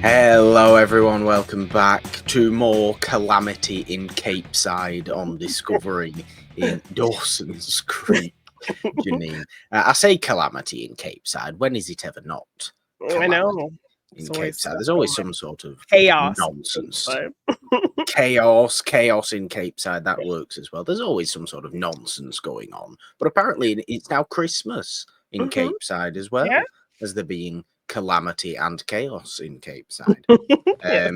Hello everyone, welcome back to more Calamity in Capeside on Discovery in Dawson's Creek, Jeannine. I say Calamity in Capeside, when is it ever not I know. Calamity in It's always Capeside? There's always some sort of chaos. nonsense. But Chaos in Capeside, that works as well. There's always some sort of nonsense going on. But apparently it's now Christmas in Capeside as well, yeah. as there being calamity and chaos in Capeside. Yeah.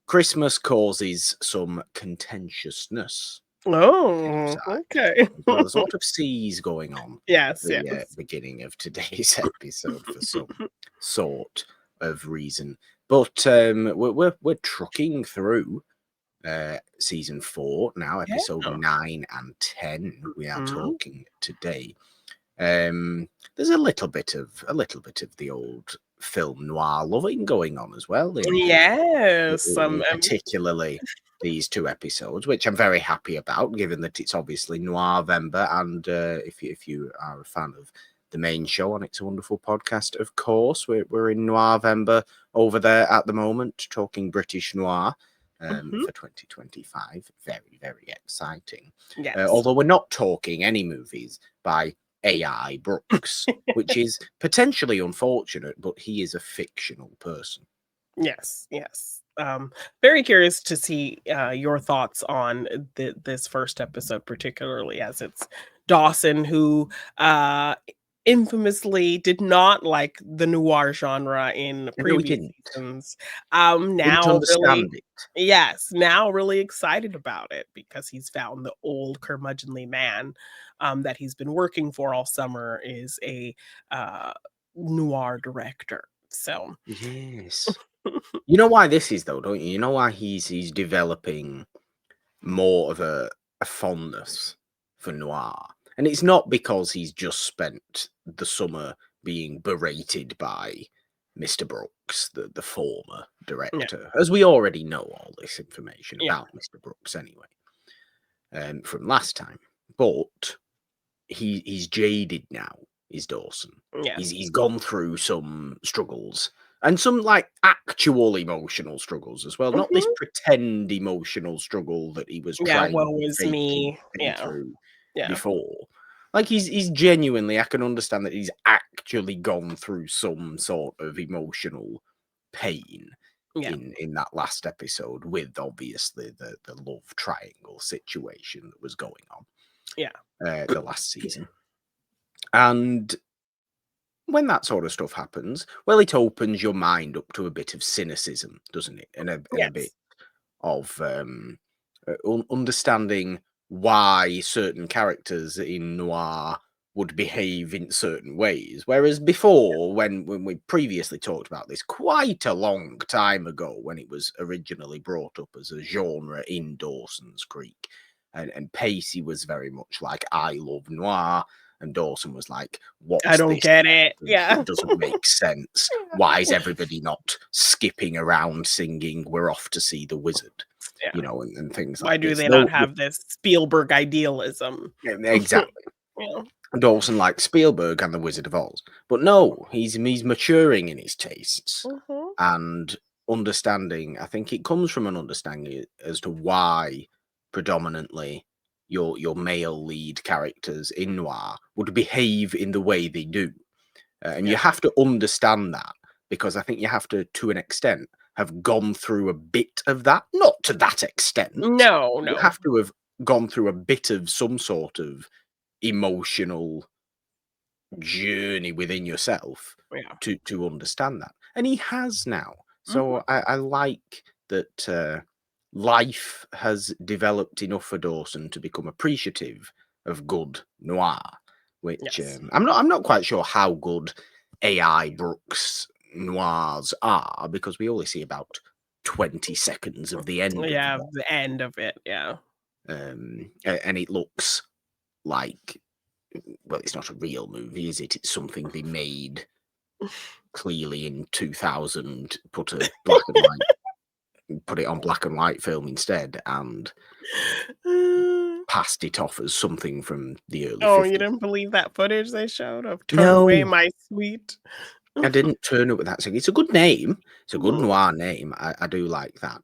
Christmas causes some contentiousness. Oh, Capeside. okay. Well, there's a lot of C's going on at Yes, the yes. beginning of today's episode for some sort of reason. But we're trucking through season 4 now, episode 9 and 10. We are talking today. There's a little bit of the old film noir loving going on as well. Yes. Particularly these 2 episodes, which I'm very happy about, given that it's obviously Noir-Vember, and if you are a fan of the main show on It's a Wonderful Podcast, of course, we're in Noir-Vember over there at the moment, talking British noir. For 2025, very, very exciting. Yes. Although we're not talking any movies by AI Brookes, which is potentially unfortunate, but he is a fictional person. Yes, yes. Very curious to see your thoughts on this first episode, particularly as it's Dawson, who infamously did not like the noir genre in previous seasons. Now really, now really excited about it because he's found the old curmudgeonly man that he's been working for all summer is a noir director. So yes. You know why this is though, don't you? You know why he's developing more of a fondness for noir. And it's not because he's just spent the summer being berated by Mr. Brookes, the former director, as we already know all this information about Mr. Brookes anyway, from last time. But he's jaded now, is Dawson. He's gone through some struggles. And some like actual emotional struggles as well, not this pretend emotional struggle that he was trying to fake through before. Like he's genuinely, I can understand that he's actually gone through some sort of emotional pain in that last episode, with obviously the love triangle situation that was going on. The last season. And when that sort of stuff happens, well, it opens your mind up to a bit of cynicism, doesn't it? And a bit of understanding why certain characters in noir would behave in certain ways. Whereas before, when we previously talked about this quite a long time ago, when it was originally brought up as a genre in Dawson's Creek, and Pacey was very much like, I love noir. And Dawson was like, "What? I don't get it. It doesn't make sense. Why is everybody not skipping around singing 'We're off to see the wizard'?" You know, and things like this. Why do they not have this Spielberg idealism? Exactly. Dawson likes Spielberg and the Wizard of Oz, but no, he's maturing in his tastes and understanding. I think it comes from an understanding as to why predominantly your male lead characters in noir would behave in the way they do. And you have to understand that, because I think you have to an extent, have gone through a bit of that. Not to that extent. No. You have to have gone through a bit of some sort of emotional journey within yourself to understand that. And he has now. So I like that life has developed enough for Dawson to become appreciative of good noir, which I'm not quite sure how good AI Brookes noirs are, because we only see about 20 seconds of the end. The end of it. And it looks like, well, it's not a real movie, is it? It's something they made clearly in 2000, put it on black and white film instead, and passed it off as something from the early 50s. You didn't believe that footage they showed of "Turn Away My Sweet"? I didn't turn up with that song. It's a good name. It's a good Mhm. noir name. I do like that.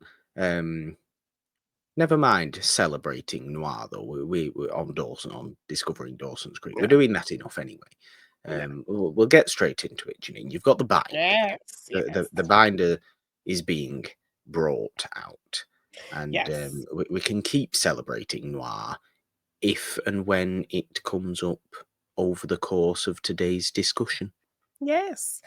Never mind celebrating noir though. We're on Dawson, on discovering Dawson's Creek. We're Yeah, doing that enough anyway. yeah. We'll get straight into it, Jeannine. You've got the binder. Yes, yes, The binder is being brought out, and yes, we can keep celebrating noir if and when it comes up over the course of today's discussion. yes.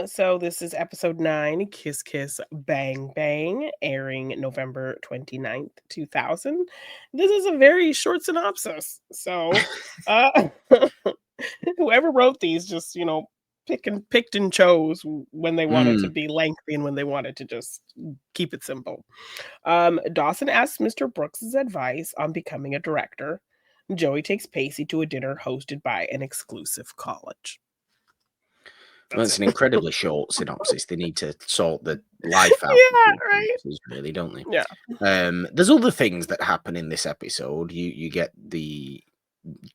So this is episode 9, Kiss Kiss Bang Bang, airing November 29th, 2000. This is a very short synopsis. So, uh, whoever wrote these just, picked and chose when they wanted to Mm. be lengthy and when they wanted to just keep it simple. Dawson asks Mr. Brooks' advice on becoming a director. Joey takes Pacey to a dinner hosted by an exclusive college. Well, That's it's an it. incredibly short synopsis. They need to sort the life out of Yeah, these right. synopses, really, don't they? Yeah. There's other things that happen in this episode. You get the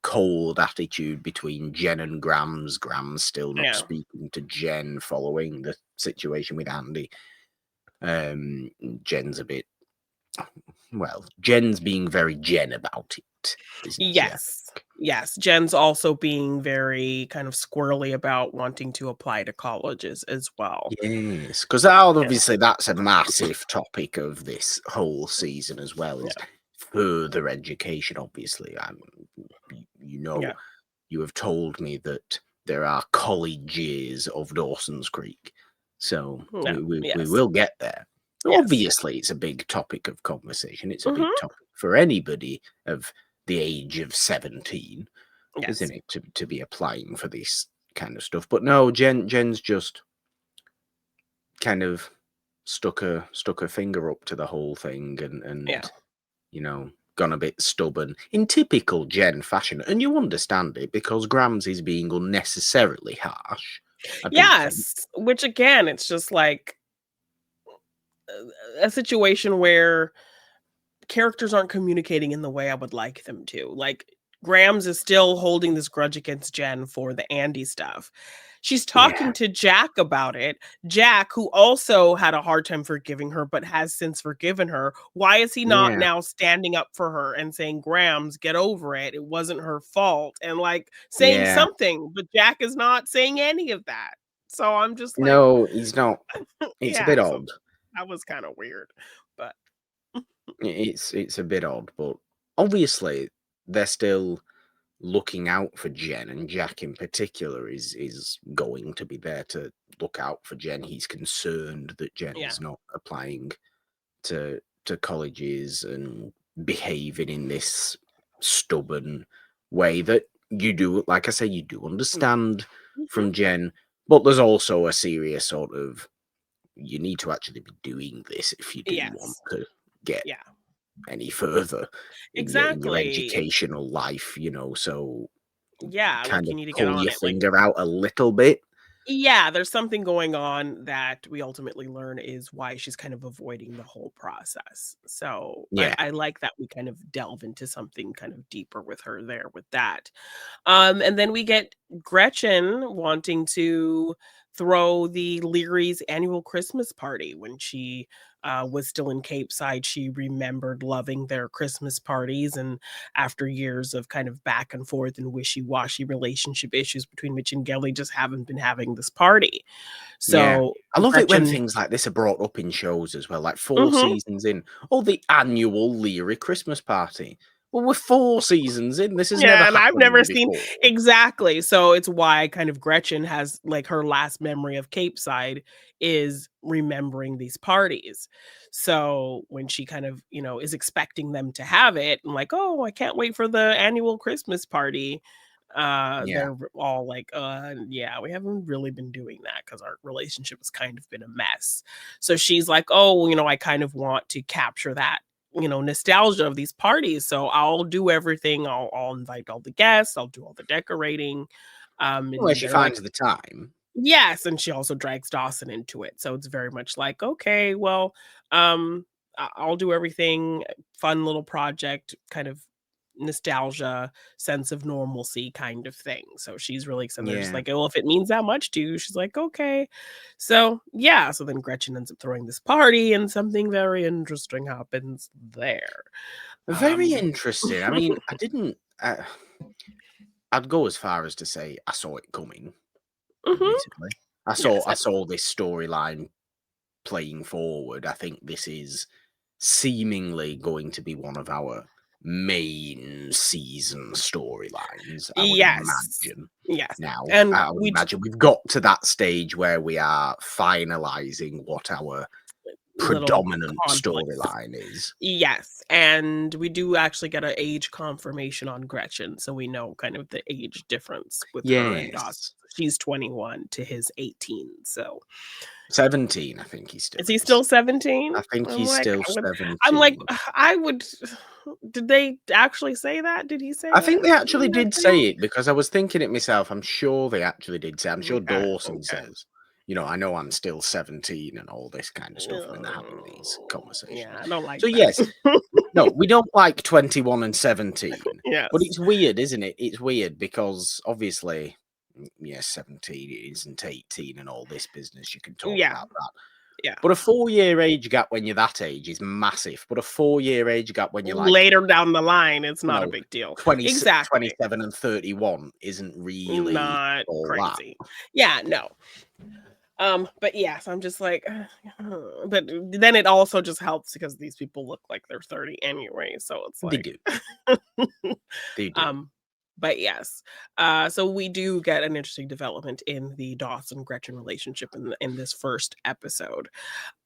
cold attitude between Jen and Grams. Grams still not Yeah. speaking to Jen following the situation with Andy. Jen's a bit, well, Jen's being very Jen about it, isn't she? Yes. Yes. Jen's also being very kind of squirrely about wanting to apply to colleges as well. Yes, because Yeah. obviously that's a massive topic of this whole season as well, is Yeah. further education, obviously. You know, Yeah. you have told me that there are colleges of Dawson's Creek, so Yeah. we Yes. will get there. Yes. Obviously, it's a big topic of conversation. It's a big Hmm. topic for anybody of the age of 17, isn't Yes. it, to be applying for this kind of stuff. But no, Jen's just kind of stuck her finger up to the whole thing Yeah. and gone a bit stubborn in typical Jen fashion, and you understand it because Grams is being unnecessarily harsh, I do think. Yes. Which again, it's just like a situation where characters aren't communicating in the way I would like them to. Like Grams is still holding this grudge against Jen for the Andy stuff. She's Yeah, talking to Jack about it. Jack, who also had a hard time forgiving her, but has since forgiven her. Why is he not yeah, now standing up for her and saying, Grams, get over it? It wasn't her fault. And like saying yeah. something, but Jack is not saying any of that. So I'm just like, No, he's not. It's a bit yeah, so odd. that was kind of weird. But It's a bit odd, but obviously they're still looking out for Jen, and Jack in particular is going to be there to look out for Jen. He's concerned that yeah. Jen's not applying to colleges and behaving in this stubborn way that you do, like I say, you do understand Mhm. from Jen, but there's also a serious sort of, you need to actually be doing this if you do want Yes. to get Yeah. any further in your Exactly. educational life, so Yeah, kind like, you of need to get pull on your it, like finger out a little bit. yeah, there's something going on that we ultimately learn is why she's kind of avoiding the whole process. So, I Yeah, I like that we kind of delve into something kind of deeper with her there with that. And then we get Gretchen wanting to throw the Leary's annual Christmas party. When she was still in Capeside, she remembered loving their Christmas parties. And after years of kind of back and forth and wishy washy relationship issues between Mitch and Gelly, just haven't been having this party. yeah. So I love it when Gretchen, things like this are brought up in shows as well, like 4 mhm. seasons in. Oh, the annual Leery Christmas party. Well, we're 4 seasons in. This has never Yeah, and I've never happened seen before. exactly. So it's why kind of Gretchen has like her last memory of Capeside is remembering these parties. So when she kind of, is expecting them to have it and like, "Oh, I can't wait for the annual Christmas party." Yeah. They're all like, yeah, we haven't really been doing that because our relationship has kind of been a mess." So she's like, "Oh, I kind of want to capture that nostalgia of these parties. So I'll do everything. I'll invite all the guests. I'll do all the decorating." Well, And she they're like, finds the time. yes. And she also drags Dawson into it. So it's very much like, okay, well, I'll do everything. Fun little project, kind of nostalgia, sense of normalcy kind of thing. So she's really excited. They're just Yeah. like, "Oh, if it means that much to you," she's like, "Okay." So yeah, so then Gretchen ends up throwing this party, and something very interesting happens there. Very interesting. I mean, I didn't. I'd go as far as to say I saw it coming. Mhm. Admittedly, I saw Yes, I saw this storyline playing forward. I think this is seemingly going to be one of our main season storylines, I would yes, imagine. yes, Now, and I would we imagine we've got to that stage where we are finalizing what our little predominant conflicts. storyline is. Yes, and we do actually get an age confirmation on Gretchen, so we know kind of the age difference with her and Dawson. Yes. She's 21 to his 18, so 17, I think he still is he is. still 17? I think I'm he's like, still I'm like, 17. I would did they actually say that? Did he say I think that they actually in that did say thing? it because I was thinking it myself. I'm sure they actually did say. I'm sure Okay, Dawson okay. says, I know I'm still 17 and all this kind of stuff when they're having these Yeah, conversations. I don't like So that. yes, no, we don't like 21 and 17, but Yes. it's weird, isn't it? It's weird because obviously, yes, 17 isn't 18 and all this business. You can talk Yeah, about that. yeah. But a 4-year age gap when you're that age is massive. But a 4-year age gap when you're like, Later down the line, it's you not a know, big deal. 20, Exactly. 27 and 31 isn't really Not all that. crazy. Yeah, no. But yes, I'm just like, but then it also just helps because these people look like they're 30 anyway, so it's They like, do. They do. um, but yes, so we do get an interesting development in the Dawson Gretchen relationship in this first episode.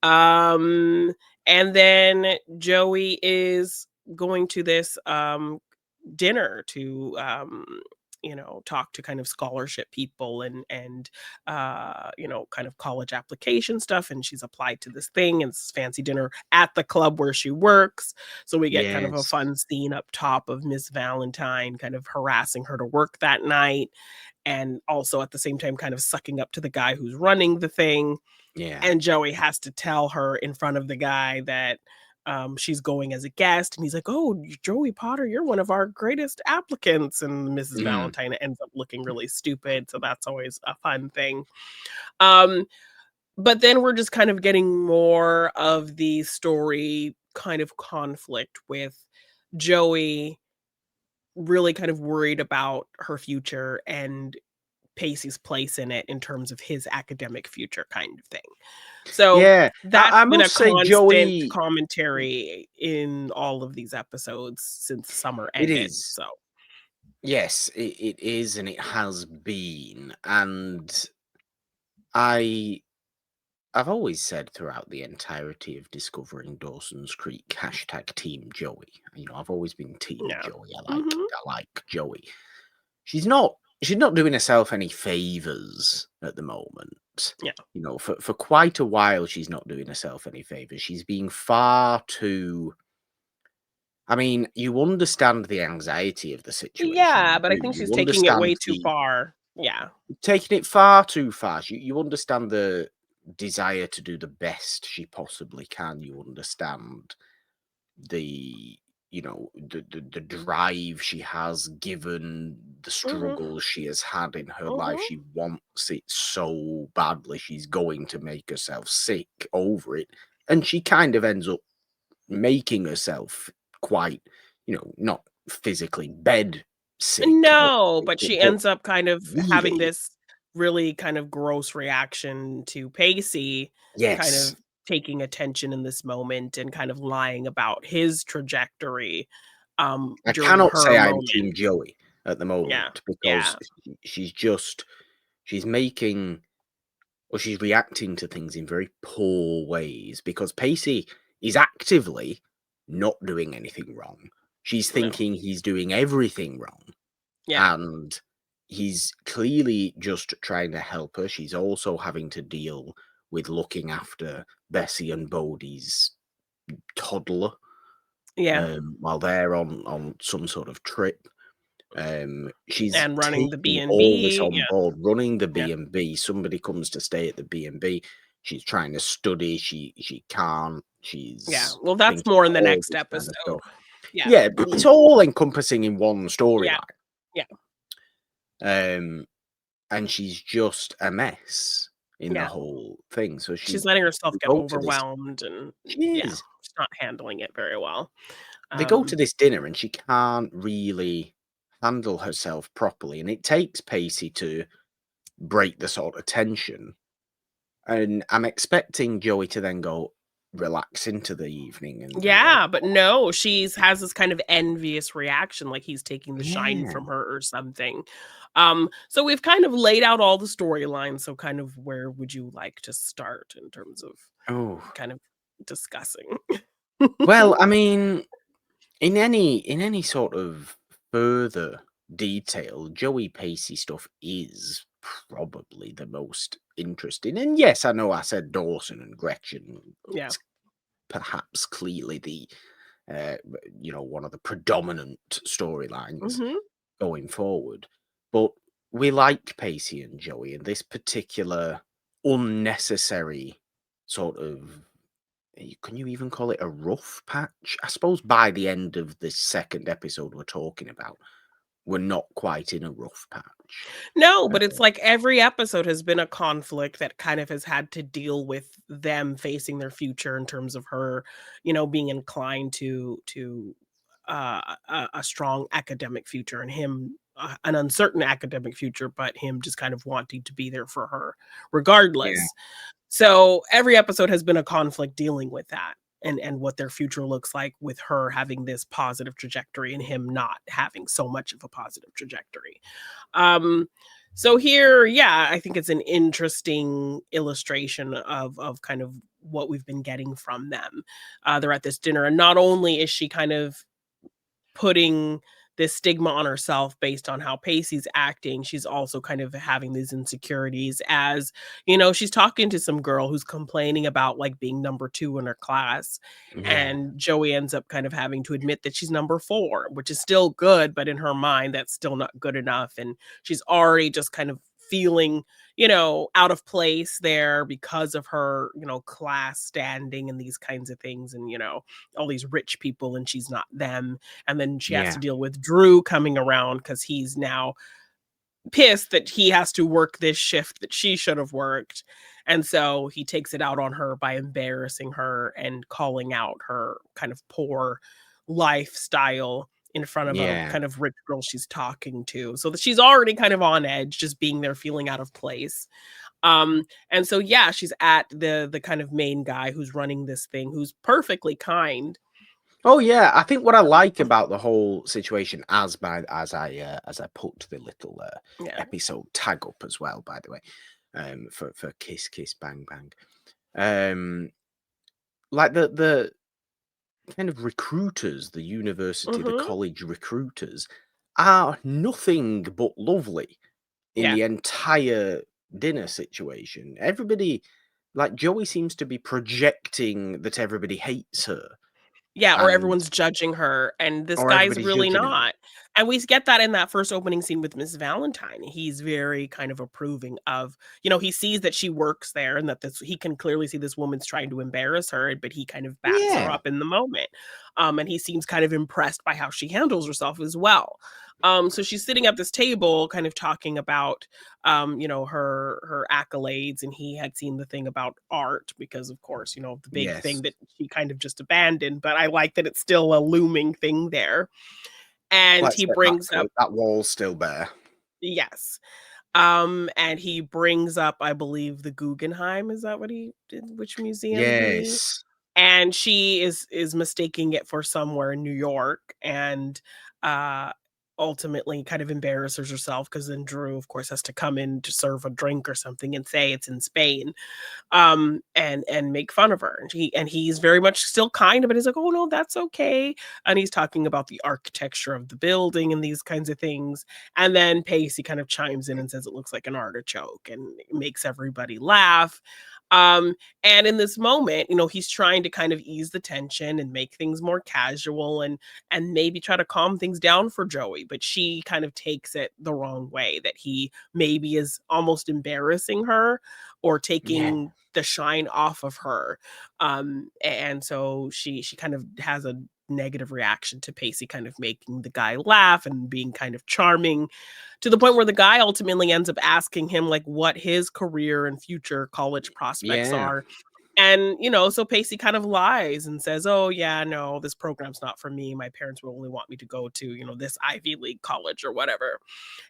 And then Joey is going to this dinner to talk to kind of scholarship people and kind of college application stuff, and she's applied to this thing and this fancy dinner at the club where she works. So we get kind of a Yes. fun scene up top of Miss Valentine kind of harassing her to work that night, and also at the same time kind of sucking up to the guy who's running the thing. Yeah. And Joey has to tell her in front of the guy that she's going as a guest, and he's like, "Oh, Joey Potter, you're one of our greatest applicants." And Mrs. Mm. Valentine ends up looking really stupid, so that's always a fun thing. Um, but then we're just kind of getting more of the story kind of conflict with Joey really kind of worried about her future and Pacey's place in it in terms of his academic future kind of thing. So, Yeah. that's I been a must say, constant Joey, commentary in all of these episodes since summer it ended, is. so Yes, it is, and it has been. And I I've always said throughout the entirety of discovering Dawson's Creek hashtag Team Joey. I've always been Team yeah. Joey. Mhm. I like Joey. She's not doing herself any favors at the moment. Yeah. For quite a while she's not doing herself any favors. She's being far too. You understand the anxiety of the situation. Yeah, You but I do. think she's You taking it understand way too far. Yeah. taking it far too far. You understand the desire to do the best she possibly can. You understand the the drive she has, given the Mhm. struggles she has had in her life. Mhm. She wants it so badly. She's going to make herself sick over it, and she kind of ends up making herself quite, not physically bed sick, No, but she but ends up kind of having really, this really kind of gross reaction to Pacey, kind yes. of taking attention in this moment and kind of lying about his trajectory, I during cannot her say I'm moment. Team Joey at the Yeah, moment yeah, because she's making or she's reacting to things in very poor ways because Pacey is actively not doing anything wrong. She's no, thinking he's doing everything wrong, yeah, and he's clearly just trying to help her. She's also having to deal with looking after Bessie and Bodie's toddler yeah, while they're on some sort of trip. She's and running the taking all this B&B, on board, running the yeah, B&B. Somebody comes to stay at the B&B. She's trying to study. She can't. yeah. She's Well, that's thinking more in about the all next this kind of episode. stuff. Yeah, but it's all encompassing in one storyline. Yeah. And she's just a mess in the whole thing. So she's letting herself get overwhelmed, and she's not handling it very well. They go to this dinner and she can't really handle herself properly, and it takes Pacey to break the sort of tension. And I'm expecting Joey to then go relax into the evening and but no, has this kind of envious reaction, like he's taking the shine from her or something. So we've kind of laid out all the storylines. So kind of where would you like to start in terms of kind of discussing? Well, I mean, in any sort of further detail, Joey Pacey stuff is probably the most interesting. And yes, I know I said Dawson and Gretchen. Yeah. Perhaps clearly the one of the predominant storylines going forward. But we like Pacey and Joey, and this particular unnecessary sort of, can you even call it a rough patch? I suppose by the end of this second episode we're talking about, we're not quite in a rough patch. No, but it's like every episode has been a conflict that kind of has had to deal with them facing their future in terms of her, being inclined to a strong academic future, and him an uncertain academic future, but him just kind of wanting to be there for her regardless. So every episode has been a conflict dealing with that, and what their future looks like, with her having this positive trajectory and him not having so much of a positive trajectory. So here, I think it's an interesting illustration of kind of what we've been getting from them. They're at this dinner, and not only is she kind of putting this stigma on herself based on how Pacey's acting, she's also kind of having these insecurities as, she's talking to some girl who's complaining about like being number 2 in her class. And Joey ends up kind of having to admit that she's number 4, which is still good, but in her mind, that's still not good enough. And she's already just kind of feeling, out of place there because of her, class standing and these kinds of things, and, all these rich people, and she's not them. And then she has to deal with Drew coming around because he's now pissed that he has to work this shift that she should have worked. And so he takes it out on her by embarrassing her and calling out her kind of poor lifestyle in front of a kind of rich girl she's talking to. So that she's already kind of on edge, just being there feeling out of place. And so she's at the kind of main guy who's running this thing, who's perfectly kind. Oh yeah, I think what I like about the whole situation, as I put the little episode tag up as well, by the way, for Kiss Kiss Bang Bang, like the kind of recruiters, the university, the college recruiters are nothing but lovely in the entire dinner situation. Everybody, like Joey, seems to be projecting that everybody hates her. Or everyone's judging her, and this guy's really not. And we get that in that first opening scene with Miss Valentine. He's very kind of approving of, he sees that she works there, and that he can clearly see this woman's trying to embarrass her, but he kind of backs her up in the moment. And he seems kind of impressed by how she handles herself as well. So she's sitting at this table kind of talking about, her accolades, and he had seen the thing about art because, of course, the big thing that she kind of just abandoned, but I like that it's still a looming thing there. And he brings up that wall's still there. Yes. And he brings up, I believe, the Guggenheim. Is that what he did? Which museum? Yes. And she is mistaking it for somewhere in New York, and ultimately kind of embarrasses herself because then Drew, of course, has to come in to serve a drink or something and say it's in Spain, and make fun of her. And he's very much still kind, but he's like, oh no, that's okay. And he's talking about the architecture of the building and these kinds of things. And then Pacey kind of chimes in and says it looks like an artichoke, and it makes everybody laugh. And in this moment, he's trying to kind of ease the tension and make things more casual, and maybe try to calm things down for Joey, but she kind of takes it the wrong way, that he maybe is almost embarrassing her or taking the shine off of her. And so she kind of has a negative reaction to Pacey kind of making the guy laugh and being kind of charming, to the point where the guy ultimately ends up asking him like what his career and future college prospects Yeah. are. And, you know, so Pacey kind of lies and says, "Oh, yeah, no, this program's not for me. My parents will only want me to go to, you know, this Ivy League college or whatever."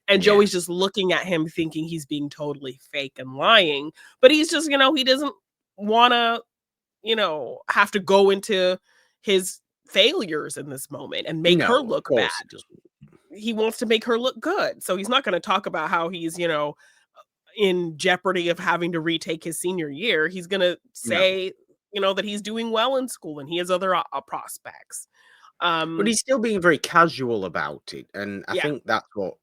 And Yeah. Joey's just looking at him thinking he's being totally fake and lying, but he's just, you know, he doesn't wanna, you know, have to go into his failures in this moment and make her No, of look bad. course it doesn't. He wants to make her look good. So he's not gonna talk about how he's, you know, in jeopardy of having to retake his senior year. He's gonna No. say, you know, that he's doing well in school and he has other prospects. But Um, he's still being very casual about it, and I yeah, think that's what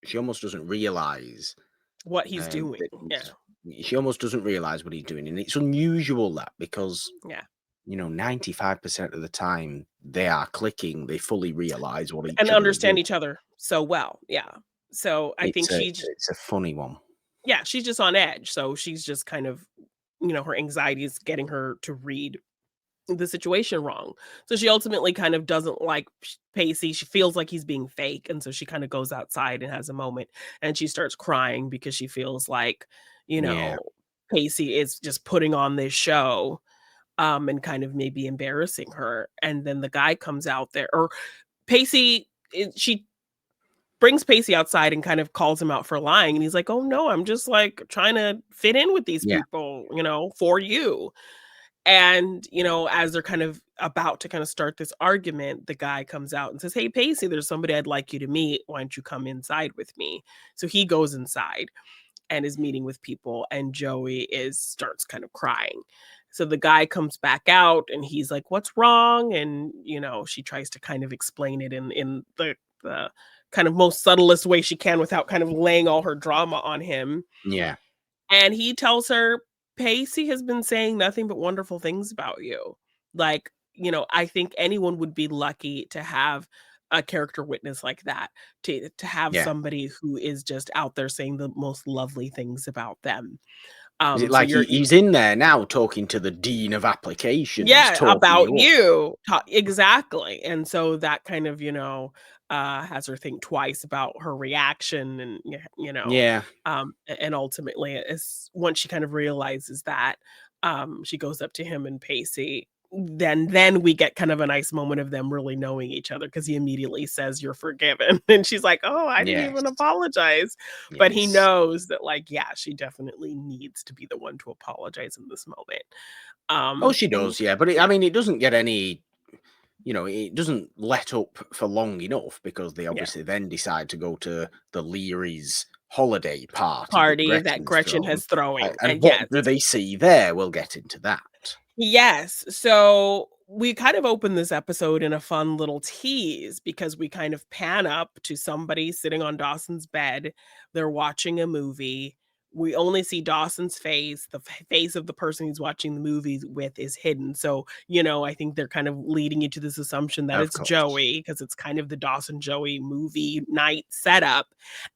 she almost doesn't realize, what he's doing. that Yeah, she almost doesn't realize what he's doing, and it's unusual that because, yeah. 95% of the time they are clicking, they fully realize what And each other are doing. understand each other so well. Yeah. So I think It's a funny one. yeah, she's just on edge. So she's just kind of, you know, her anxiety is getting her to read the situation wrong. So she ultimately kind of doesn't like Pacey. She feels like he's being fake. And so she kind of goes outside and has a moment and she starts crying because she feels like, you Yeah, know, Pacey is just putting on this show and kind of maybe embarrassing her. And then the guy comes out there, or she brings Pacey outside and kind of calls him out for lying. And he's like, "Oh no, I'm just like trying to fit in with these yeah, people, you know, for you." And, you know, as they're kind of about to kind of start this argument, the guy comes out and says, "Hey, Pacey, there's somebody I'd like you to meet. Why don't you come inside with me?" So he goes inside and is meeting with people, and Joey is starts kind of crying. So the guy comes back out and he's like, "What's wrong?" And, you know, she tries to kind of explain it in the kind of most subtlest way she can without kind of laying all her drama on him. yeah. And he tells her, "Pacey has been saying nothing but wonderful things about you. Like, you know, I think anyone would be lucky to have a character witness like that, to have Yeah. somebody who is just out there saying the most lovely things about them." Is it So like he's in there now talking to the dean of applications, yeah, talking about you up? you. Exactly. And so that kind of, you know, has her think twice about her reaction and you know, Yeah, and ultimately as once she kind of realizes that, she goes up to him and Pacey. Then we get kind of a nice moment of them really knowing each other because he immediately says, "You're forgiven." And she's like, "Oh, I didn't even yes, apologize." But he yes. knows that, like, yeah, she definitely needs to be the one to apologize in this moment. Oh, she And does, yeah, but I yeah, mean, it doesn't get any, it doesn't let up for long enough because they yeah. obviously then decide to go to the Leary's holiday party that Party that Gretchen's Gretchen thrown. has throwing, And and what yes. do they see there? We'll get into that. Yes, so we kind of open this episode in a fun little tease because we kind of pan up to somebody sitting on Dawson's bed. They're watching a movie. We only see Dawson's face. The face of the person he's watching the movies with is hidden. So, you know, I think they're kind of leading you to this assumption that Of it's course. Joey because it's kind of the Dawson Joey movie night setup.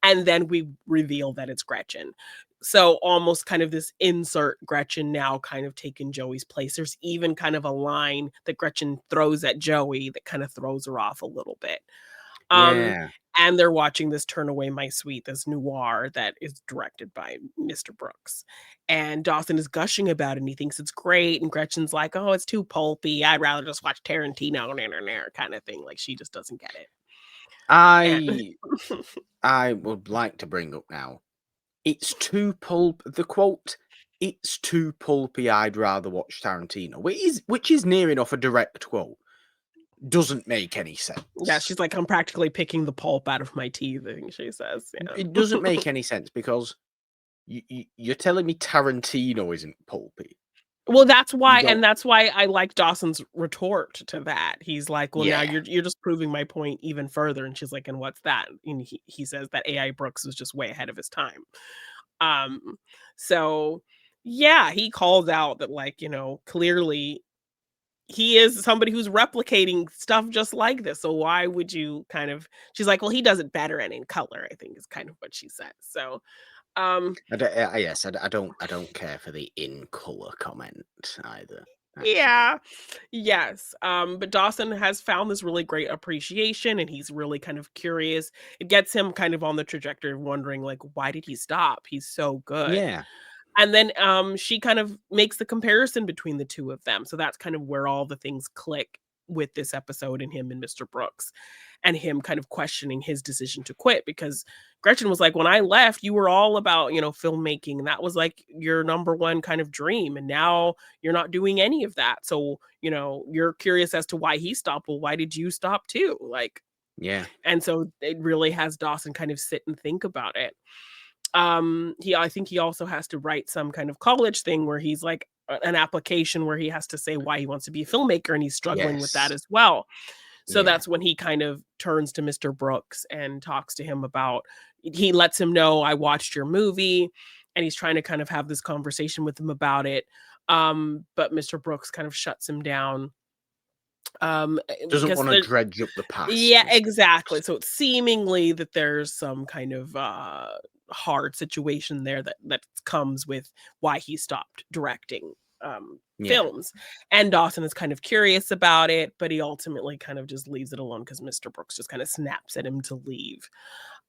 And then we reveal that it's Gretchen. So almost kind of this insert Gretchen now kind of taking Joey's place. There's even kind of a line that Gretchen throws at Joey that kind of throws her off a little bit. Um, Yeah. and they're watching this Turn Away My Sweet, this noir that is directed by Mr. Brookes. And Dawson is gushing about it and he thinks it's great. And Gretchen's like, "Oh, it's too pulpy. I'd rather just watch Tarantino," kind of thing. Like she just doesn't get it. And I I would like to bring up now. It's too the quote, "It's too pulpy, I'd rather watch Tarantino," which is near enough a direct quote, doesn't make any yeah, sense. she's like, "I'm practically picking the pulp out of my teeth," I think she says. It Yeah. doesn't make any sense because you're telling me Tarantino isn't pulpy. Well, You don't that's why I like Dawson's retort to that. He's like, "Well, now Yeah, you're just proving my point even further." And she's like, "And what's that?" And he says that AI Brooks was just way ahead of his time. Um, so yeah, he calls out that like, you know, clearly he is somebody who's replicating stuff just like this. So why would you kind of she's like, "Well, he does it better and in color," I think is kind of what she says. So um I don't, yes, I don't care for the in color comment either. Yeah. Yes. But Dawson has found this really great appreciation and he's really kind of curious. It gets him kind of on the trajectory of wondering, like, why did he stop? He's so good. Yeah. And then she kind of makes the comparison between the two of them. So that's kind of where all the things click with this episode and him and Mr. Brookes and him kind of questioning his decision to quit because Gretchen was like, when I left, you were all about, filmmaking. And that was like your number one kind of dream. And now you're not doing any of that. So, you're curious as to why he stopped. Well, why did you stop too? Like, Yeah. and so it really has Dawson kind of sit and think about it. I think he also has to write some kind of college thing where he's like an application where he has to say why he wants to be a filmmaker and he's struggling with that Yes. as well. So Yeah. that's when he kind of turns to Mr. Brookes and talks to him about he lets him know, I watched your movie, and he's trying to kind of have this conversation with him about it. But Mr. Brookes kind of shuts him down. Doesn't Because want to dredge up the past. yeah, Mr. exactly. Brooks. So it's seemingly that there's some kind of hard situation there that comes with why he stopped directing films. And Dawson is kind of curious about it, but he ultimately kind of just leaves it alone because Mr. Brookes just kind of snaps at him to leave.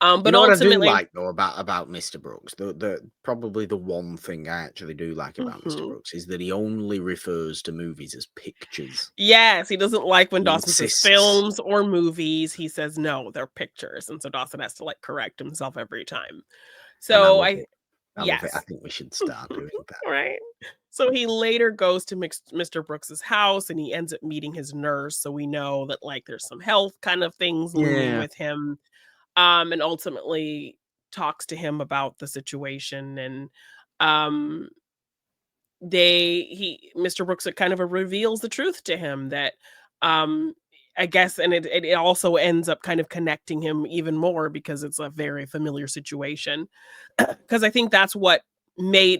But What I do ultimately, like though about Mr. Brooks, the probably the one thing I actually do like about Mr. Brooks is that he only refers to movies as pictures. Yes, he doesn't like when He Dawson says insists. films or movies. He says no, they're pictures, and so Dawson has to like correct himself every time. And I So love it. I love it. I yes, think we should start doing that. right. So he later goes to Mr. Brooks's house and he ends up meeting his nurse. So we know that like there's some health kind of things looming with him. And ultimately talks to him about the situation. And um Mr. Brooks kind of reveals the truth to him that um I guess, and it also ends up kind of connecting him even more because it's a very familiar situation. Because I think that's what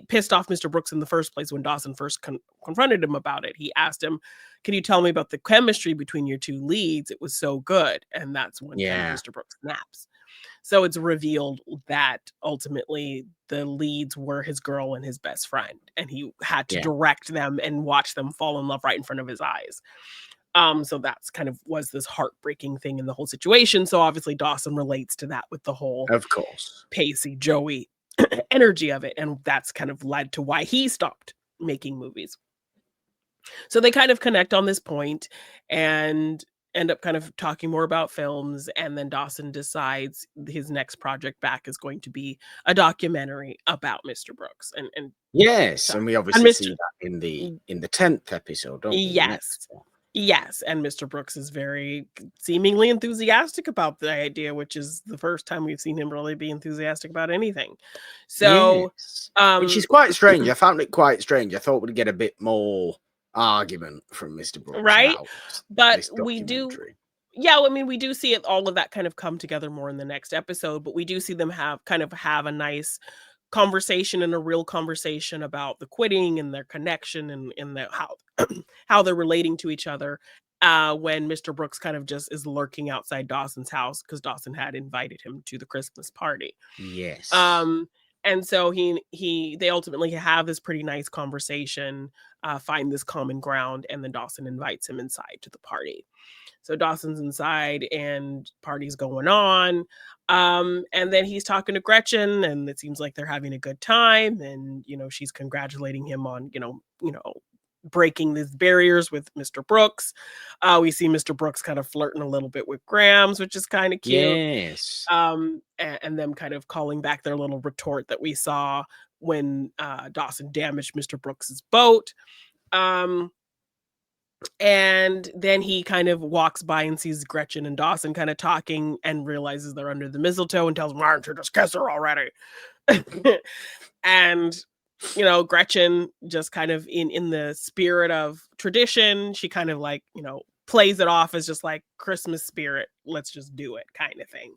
pissed off Mr. Brooks in the first place when Dawson first confronted him about it. He asked him, "Can you tell me about the chemistry between your two leads? It was so good." And that's when kind of Mr. Brooks snaps. So it's revealed that ultimately the leads were his girl and his best friend, and he had to direct them and watch them fall in love right in front of his eyes. So that's kind of was this heartbreaking thing in the whole situation. So obviously Dawson relates to that with the whole Of course. Pacey, Joey energy of it. And that's kind of led to why he stopped making movies. So they kind of connect on this point and end up kind of talking more about films. And then Dawson decides his next project back is going to be a documentary about Mr. Brooks. And Yes, and we obviously see that in the 10th episode, don't we? Yes. Yes, and Mr. Brooks is very seemingly enthusiastic about the idea, which is the first time we've seen him really be enthusiastic about anything. So, which is quite strange. I found it quite strange. I thought we'd get a bit more argument from Mr. Brooks, right? about But this we do, documentary. yeah. I mean, we do see it, all of that kind of come together more in the next episode. But we do see them have a nice conversation and a real conversation about the quitting and their connection and how how they're relating to each other. When Mr. Brooks kind of just is lurking outside Dawson's house because Dawson had invited him to the Christmas party. Yes. And so they ultimately have this pretty nice conversation, find this common ground, and then Dawson invites him inside to the party. So Dawson's inside and party's going on. And then he's talking to Gretchen and it seems like they're having a good time. And, she's congratulating him on, breaking these barriers with Mr. Brooks. We see Mr. Brooks kind of flirting a little bit with Grams, which is kind of cute. Yes. And them kind of calling back their little retort that we saw when Dawson damaged Mr. Brooks's boat. And then he kind of walks by and sees Gretchen and Dawson kind of talking and realizes they're under the mistletoe and tells them, "Why don't you just kiss her already?" And, Gretchen just kind of in the spirit of tradition, she kind of like, plays it off as just like Christmas spirit. Let's just do it kind of thing.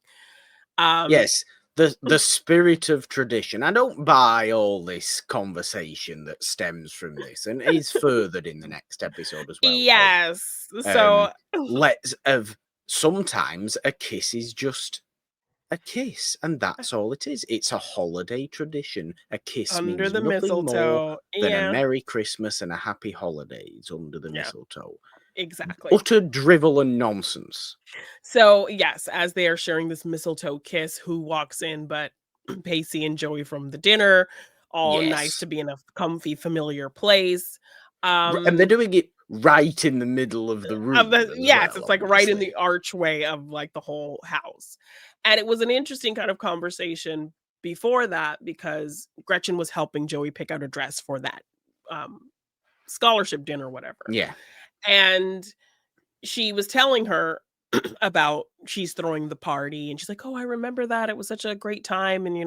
Yes. The spirit of tradition. I don't buy all this conversation that stems from this, and is furthered in the next episode as well. Yes. So let's have sometimes a kiss is just a kiss, and that's all it is. It's a holiday tradition. A kiss Under means the nothing more mistletoe. than a Yeah. Merry Christmas and a Happy Holidays under the Yeah, mistletoe. exactly. Utter drivel and nonsense. So, yes, as they are sharing this mistletoe kiss, who walks in but Pacey and Joey from the dinner, all nice Yes. to be in a comfy, familiar place. And they're doing it right in the middle of the room as Yes, well, it's like right in the obviously. archway of like the whole house. And it was an interesting kind of conversation before that because Gretchen was helping Joey pick out a dress for that um scholarship dinner, whatever. Yeah. And she was telling her about she's throwing the party and she's like, "Oh, I remember that. It was such a great time and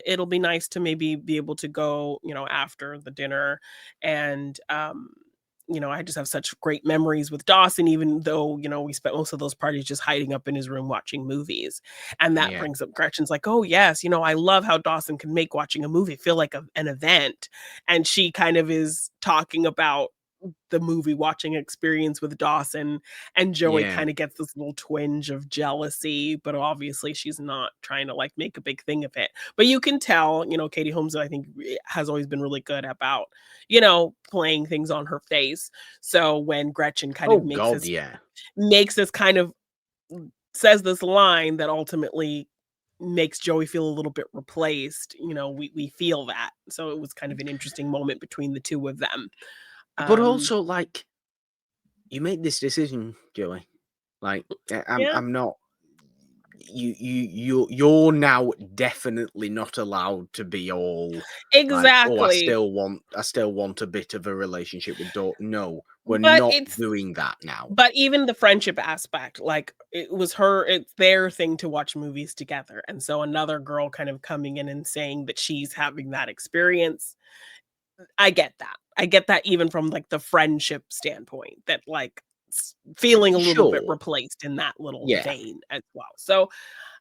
it'll be nice to maybe be able to go, after the dinner." And I just have such great memories with Dawson, even though, we spent most of those parties just hiding up in his room watching movies. And that Yeah. brings up Gretchen's like, "Oh, yes, I love how Dawson can make watching a movie feel like an event." And she kind of is talking about the movie watching experience with Dawson, and Joey Yeah. kind of gets this little twinge of jealousy, but obviously she's not trying to like make a big thing of it. But you can tell, Katie Holmes, I think, has always been really good about, playing things on her face. So when Gretchen kind Oh of God, yeah. makes this kind of says this line that ultimately makes Joey feel a little bit replaced, we feel that. So it was kind of an interesting moment between the two of them. But Um, also, like, you made this decision, Joey. Like, yeah. I'm not. You're now definitely not allowed to be all like, oh, Exactly. I still want a bit of a relationship with Dawson. No, we're But not it's doing that now. but even the friendship aspect, like, it's their thing to watch movies together, and so another girl kind of coming in and saying that she's having that experience, I get that. I get that even from, like, the friendship standpoint that, like, feeling a little bit Sure. replaced in that little Yeah. vein as well. So,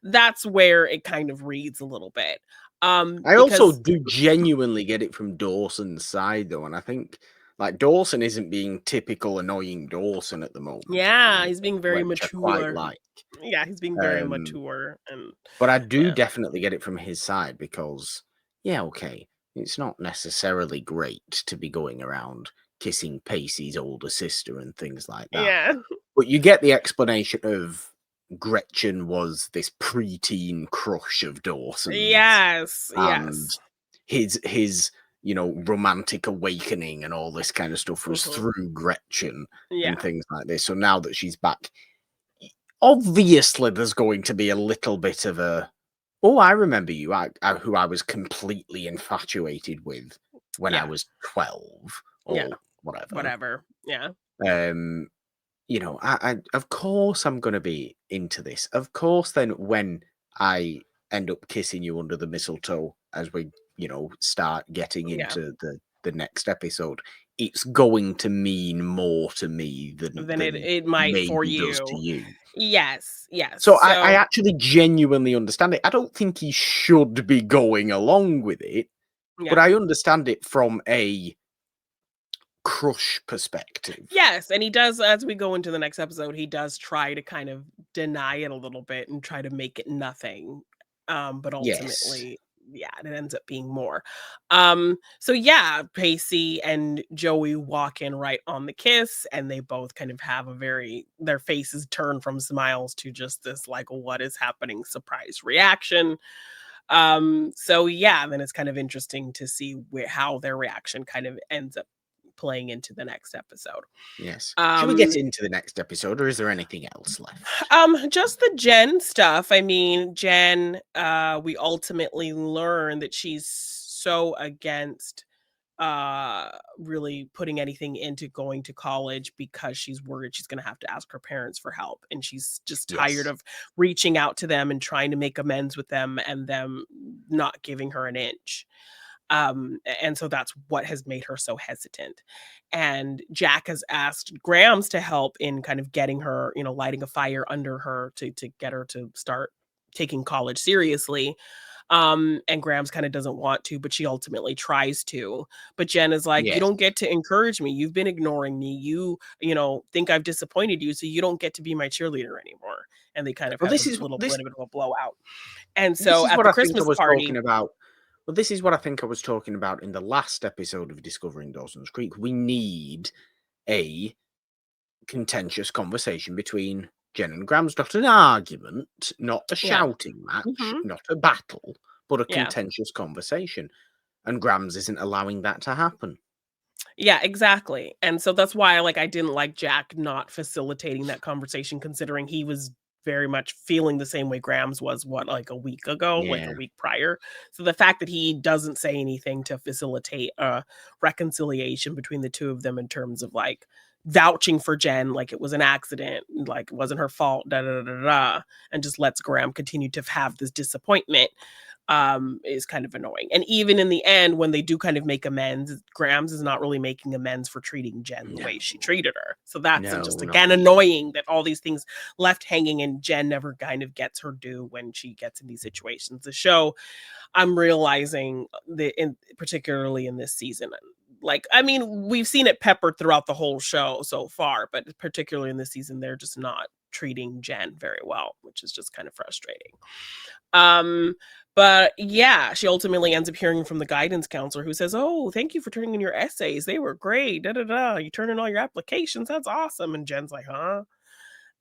that's where it kind of reads a little bit, I also because do genuinely get it from Dawson's side though, and I think like Dawson isn't being typical annoying Dawson at the moment yeah, either, he's being very which I quite mature. like. Yeah, he's being very Um, mature and but I do yeah. definitely get it from his side because, yeah, okay, it's not necessarily great to be going around kissing Pacey's older sister and things like that. Yeah. But you get the explanation of Gretchen was this preteen crush of Dawson's Yes, and yes. his romantic awakening and all this kind of stuff was Mhm. through Gretchen and Yeah. things like this. So now that she's back, obviously there's going to be a little bit of a oh, I remember you, who I was completely infatuated with when I Yeah. was 12 Yeah. or whatever. Whatever. Yeah. Um, I of course I'm gonna be into this. Of course, then when I end up kissing you under the mistletoe as we, start getting Yeah. into the next episode, it's going to mean more to me Then it than it might for maybe does to you. you. Yes, yes. So I So, actually genuinely understand it. I don't think he should be going along with it, but yeah. I understand it from a crush perspective. Yes, and he does as we go into the next episode, he does try to kind of deny it a little bit and try to make it nothing. But Yes. ultimately, yeah, it ends up being more. So yeah, Pacey and Joey walk in right on the kiss, and they both kind of have their faces turn from smiles to just this like, what is happening surprise reaction. So yeah, then it's kind of interesting to see how their reaction kind of ends up playing into the next episode. Yes. Should we get Um, into the next episode, or is there anything else left? just the Jen stuff. I mean, Jen, we ultimately learn that she's so against really putting anything into going to college because she's worried she's going to have to ask her parents for help, and she's just tired Yes. of reaching out to them and trying to make amends with them and them not giving her an inch. And so that's what has made her so hesitant. And Jack has asked Grams to help in kind of getting her, lighting a fire under her to get her to start taking college seriously. And Grams kind of doesn't want to, but she ultimately tries to. But Jen is like, you Yes. don't get to encourage me. You've been ignoring me. You think I've disappointed you, so you don't get to be my cheerleader anymore. And they kind of Well, have this a is little this bit of a blowout. And this so is at what the I think I Christmas was party, talking about. Well, this is what I think I was talking about in the last episode of Discovering Dawson's Creek. We need a contentious conversation between Jen and Grams, not an argument, not a yeah. shouting match, Mhm. not a battle, but a Yeah. contentious conversation. And Grams isn't allowing that to happen. Yeah, exactly. And so that's why, like, I didn't like Jack not facilitating that conversation, considering he was very much feeling the same way Grams was, like a week ago, like a Yeah. week prior. So the fact that he doesn't say anything to facilitate a reconciliation between the two of them in terms of like vouching for Jen, like it was an accident, like it wasn't her fault, da da da da, da, and just lets Graham continue to have this disappointment, is kind of annoying. And even in the end, when they do kind of make amends, Grams is not really making amends for treating Jen the No. way she treated her. So that's No, just not again really. annoying that all these things left hanging and Jen never kind of gets her due when she gets in these situations. The show, I'm realizing particularly in this season, like, I mean, we've seen it peppered throughout the whole show so far, but particularly in this season, they're just not treating Jen very well, which is just kind of frustrating. But yeah, she ultimately ends up hearing from the guidance counselor who says, "Oh, thank you for turning in your essays. They were great. Da da da. You turned in all your applications. That's awesome." And Jen's like, "Huh?"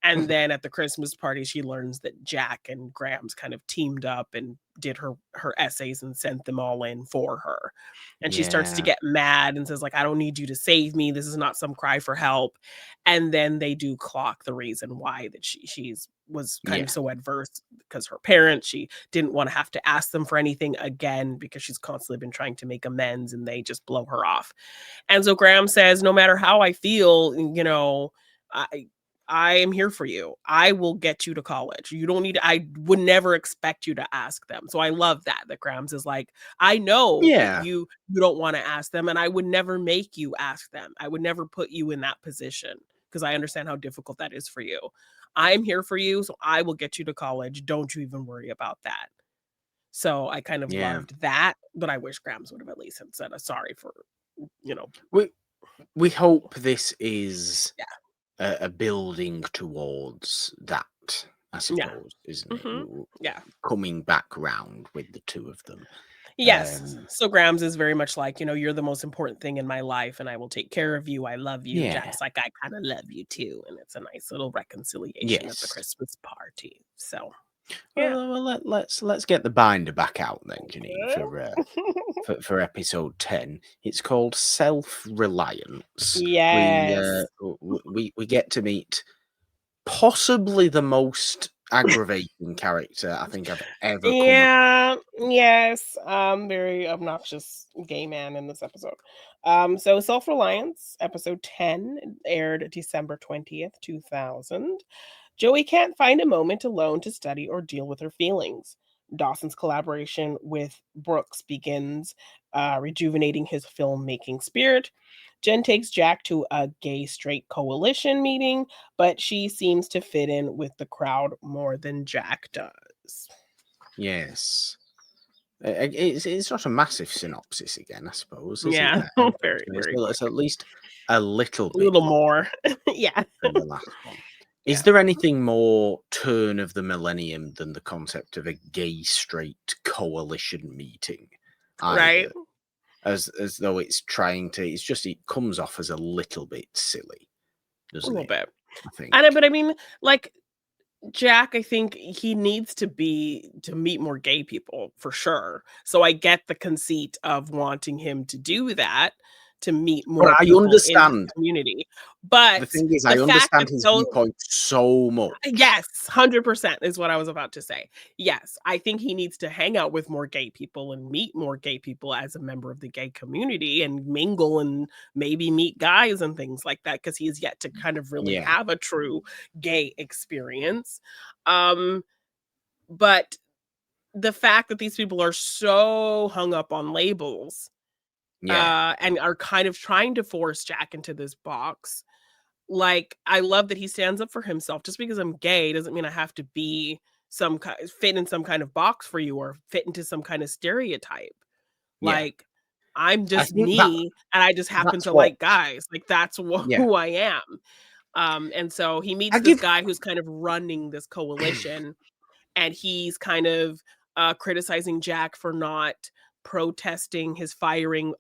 And then at the Christmas party, she learns that Jack and Grams kind of teamed up and did her essays and sent them all in for her. And she starts to Yeah. get mad and says, like, "I don't need you to save me. This is not some cry for help." And then they do clock the reason why that she's was kind of Yeah. so adverse, because her parents, she didn't want to have to ask them for anything again because she's constantly been trying to make amends and they just blow her off. And so Graham says, "No matter how I feel, I I am here for you. I will get you to college. You don't need I would never expect you to ask them." So I love that Grams is like, "I know that Yeah. you don't want to ask them, and I would never make you ask them. I would never put you in that position because I understand how difficult that is for you. I'm here for you, so I will get you to college. Don't you even worry about that." So I kind of Yeah. loved that, but I wish Grams would have at least said a sorry for, you know, We hope this is yeah. a building towards that, I Yeah. suppose, isn't it? Mhm. Yeah. Coming back round with the two of them. Yes. Um, So Grams is very much like, "You're the most important thing in my life and I will take care of you. I love you." yeah. Jack's like, "I kind of love you too." And it's a nice little reconciliation at the Yes. Christmas party. So, yeah. Well, let's get the binder back out then, Jeannine, Okay. for episode 10. It's called Self-Reliance. Yes. We get to meet possibly the most aggravating character I think I've ever come across. Yeah, yes, very obnoxious gay man in this episode. So Self-Reliance, episode 10, aired December 20th, 2000. Joey can't find a moment alone to study or deal with her feelings. Dawson's collaboration with Brookes begins rejuvenating his filmmaking spirit. Jen takes Jack to a gay straight coalition meeting, but she seems to fit in with the crowd more than Jack does. Yes. It's not a massive synopsis again, I suppose, is it? Yeah, very, very It's quick. at least a little A bit little longer more. Yeah. than the last one. Is Yeah. there anything more turn of the millennium than the concept of a gay straight coalition meeting? Right? Either as though it's trying to. It's just it comes off as a little bit silly, A doesn't little it? bit. I think. But I mean, like, Jack, I think he needs to meet more gay people for sure. So I get the conceit of wanting him to do that, to meet But more I people in his understand. community. The But thing is, the I fact understand that his those viewpoint so much. Yes, 100% is what I was about to say. Yes, I think he needs to hang out with more gay people and meet more gay people as a member of the gay community and mingle and maybe meet guys and things like that, because he has yet to kind of really Yeah, have a true gay experience. Um, but the fact that these people are so hung up on labels, yeah, and are kind of trying to force Jack into this box, like, I love that he stands up for himself. Just because I'm gay doesn't mean I have to be fit in some kind of box for you or fit into some kind of stereotype. Yeah. Like, I'm I just think that me, and I just happen that's to what like guys. Like, that's yeah. who I am. And so he meets I this give guy who's kind of running this coalition, and he's kind of criticizing Jack for not protesting his firing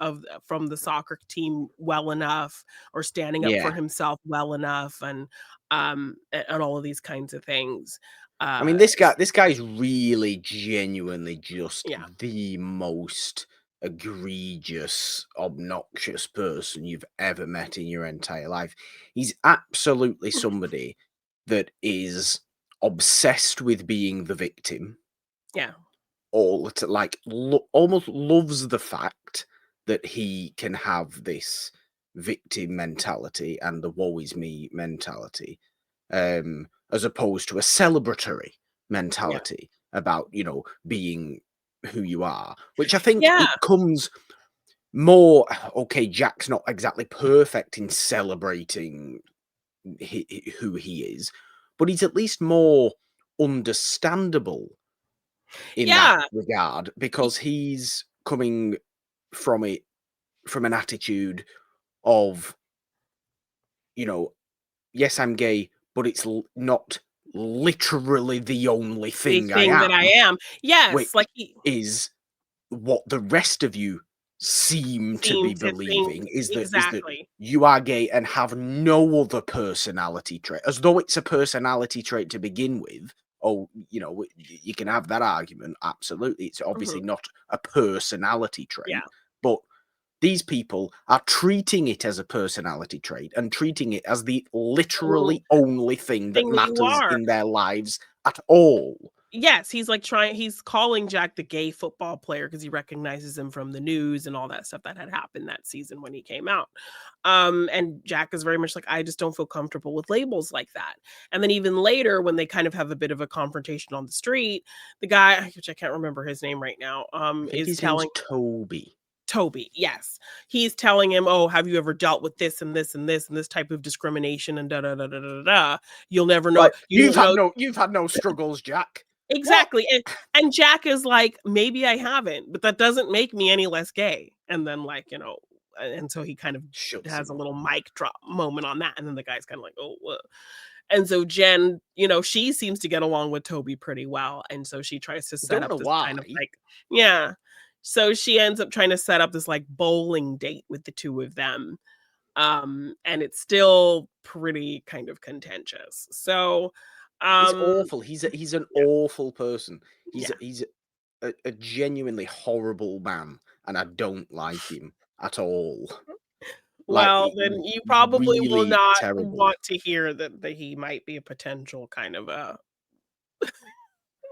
from the soccer team well enough, or standing up for yeah. himself well enough, and all of these kinds of things. I mean, this guy's really genuinely just Yeah. the most egregious, obnoxious person you've ever met in your entire life. He's absolutely somebody that is obsessed with being the victim. Yeah. Almost loves the fact that he can have this victim mentality and the woe is me mentality, as opposed to a celebratory Yeah. mentality about, being who you are, which I think Yeah. it comes more. Okay, Jack's not exactly perfect in celebrating who he is, but he's at least more understandable in that Yeah. regard, because he's coming from an attitude of, yes, I'm gay, but it's not literally the only The thing I thing that I am, am. which Yes, like, he is what the rest of you seem to be seemed to think believing, is that exactly. you are gay and have no other personality trait, as though it's a personality trait to begin with. Oh, you can have that argument. Absolutely. It's obviously Mhm. not a personality Yeah. trait, but these people are treating it as a personality trait and treating it as the Mm, literally only thing that thing that you matters are. in their lives at all. Yes, he's calling Jack the gay football player because he recognizes him from the news and all that stuff that had happened that season when he came out. And Jack is very much like, "I just don't feel comfortable with labels like that." And then even later, when they kind of have a bit of a confrontation on the street, the guy, which I can't remember his name right now, I think is his name's telling Toby. Toby, yes. He's telling him, "Oh, have you ever dealt with this and this and this and this type of discrimination and da da da da da da? You'll never know. Like, You don't know." you've had no struggles, Jack. What? Exactly, and Jack is like, "Maybe I haven't, but that doesn't make me any less gay." And then, like, and so he kind of Shuts has him a up. little mic drop moment on that, and then the guy's kinda like, "Oh, wha." And so Jen, she seems to get along with Toby pretty well, and so she tries to set Don't up know this kind of, why. like, yeah. So she ends up trying to set up this, like, bowling date with the 2 of them, and it's still pretty kind of contentious. So, He's um awful. He's an yeah, awful person. He's yeah. he's a genuinely horrible man, and I don't like him at all. Like, Well, then you he's probably will really not terrible. want to hear that he might be a potential kind of a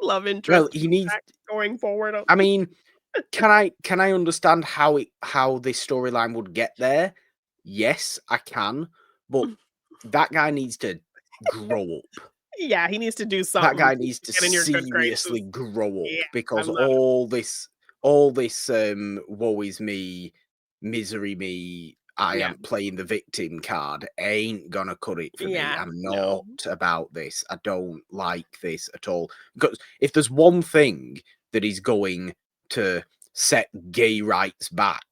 love Well, interest he for needs. Jack going forward. I mean, can I understand how this storyline would get there? Yes, I can, but that guy needs to grow up. Yeah, he needs to do That something guy to needs to get in your good seriously graces. grow Yeah, up, because I'm not all this woe is me, misery me, I yeah, am playing the victim card ain't gonna cut it for me. yeah, I'm no. not about this. I don't like this at all. Because if there's one thing that is going to set gay rights back,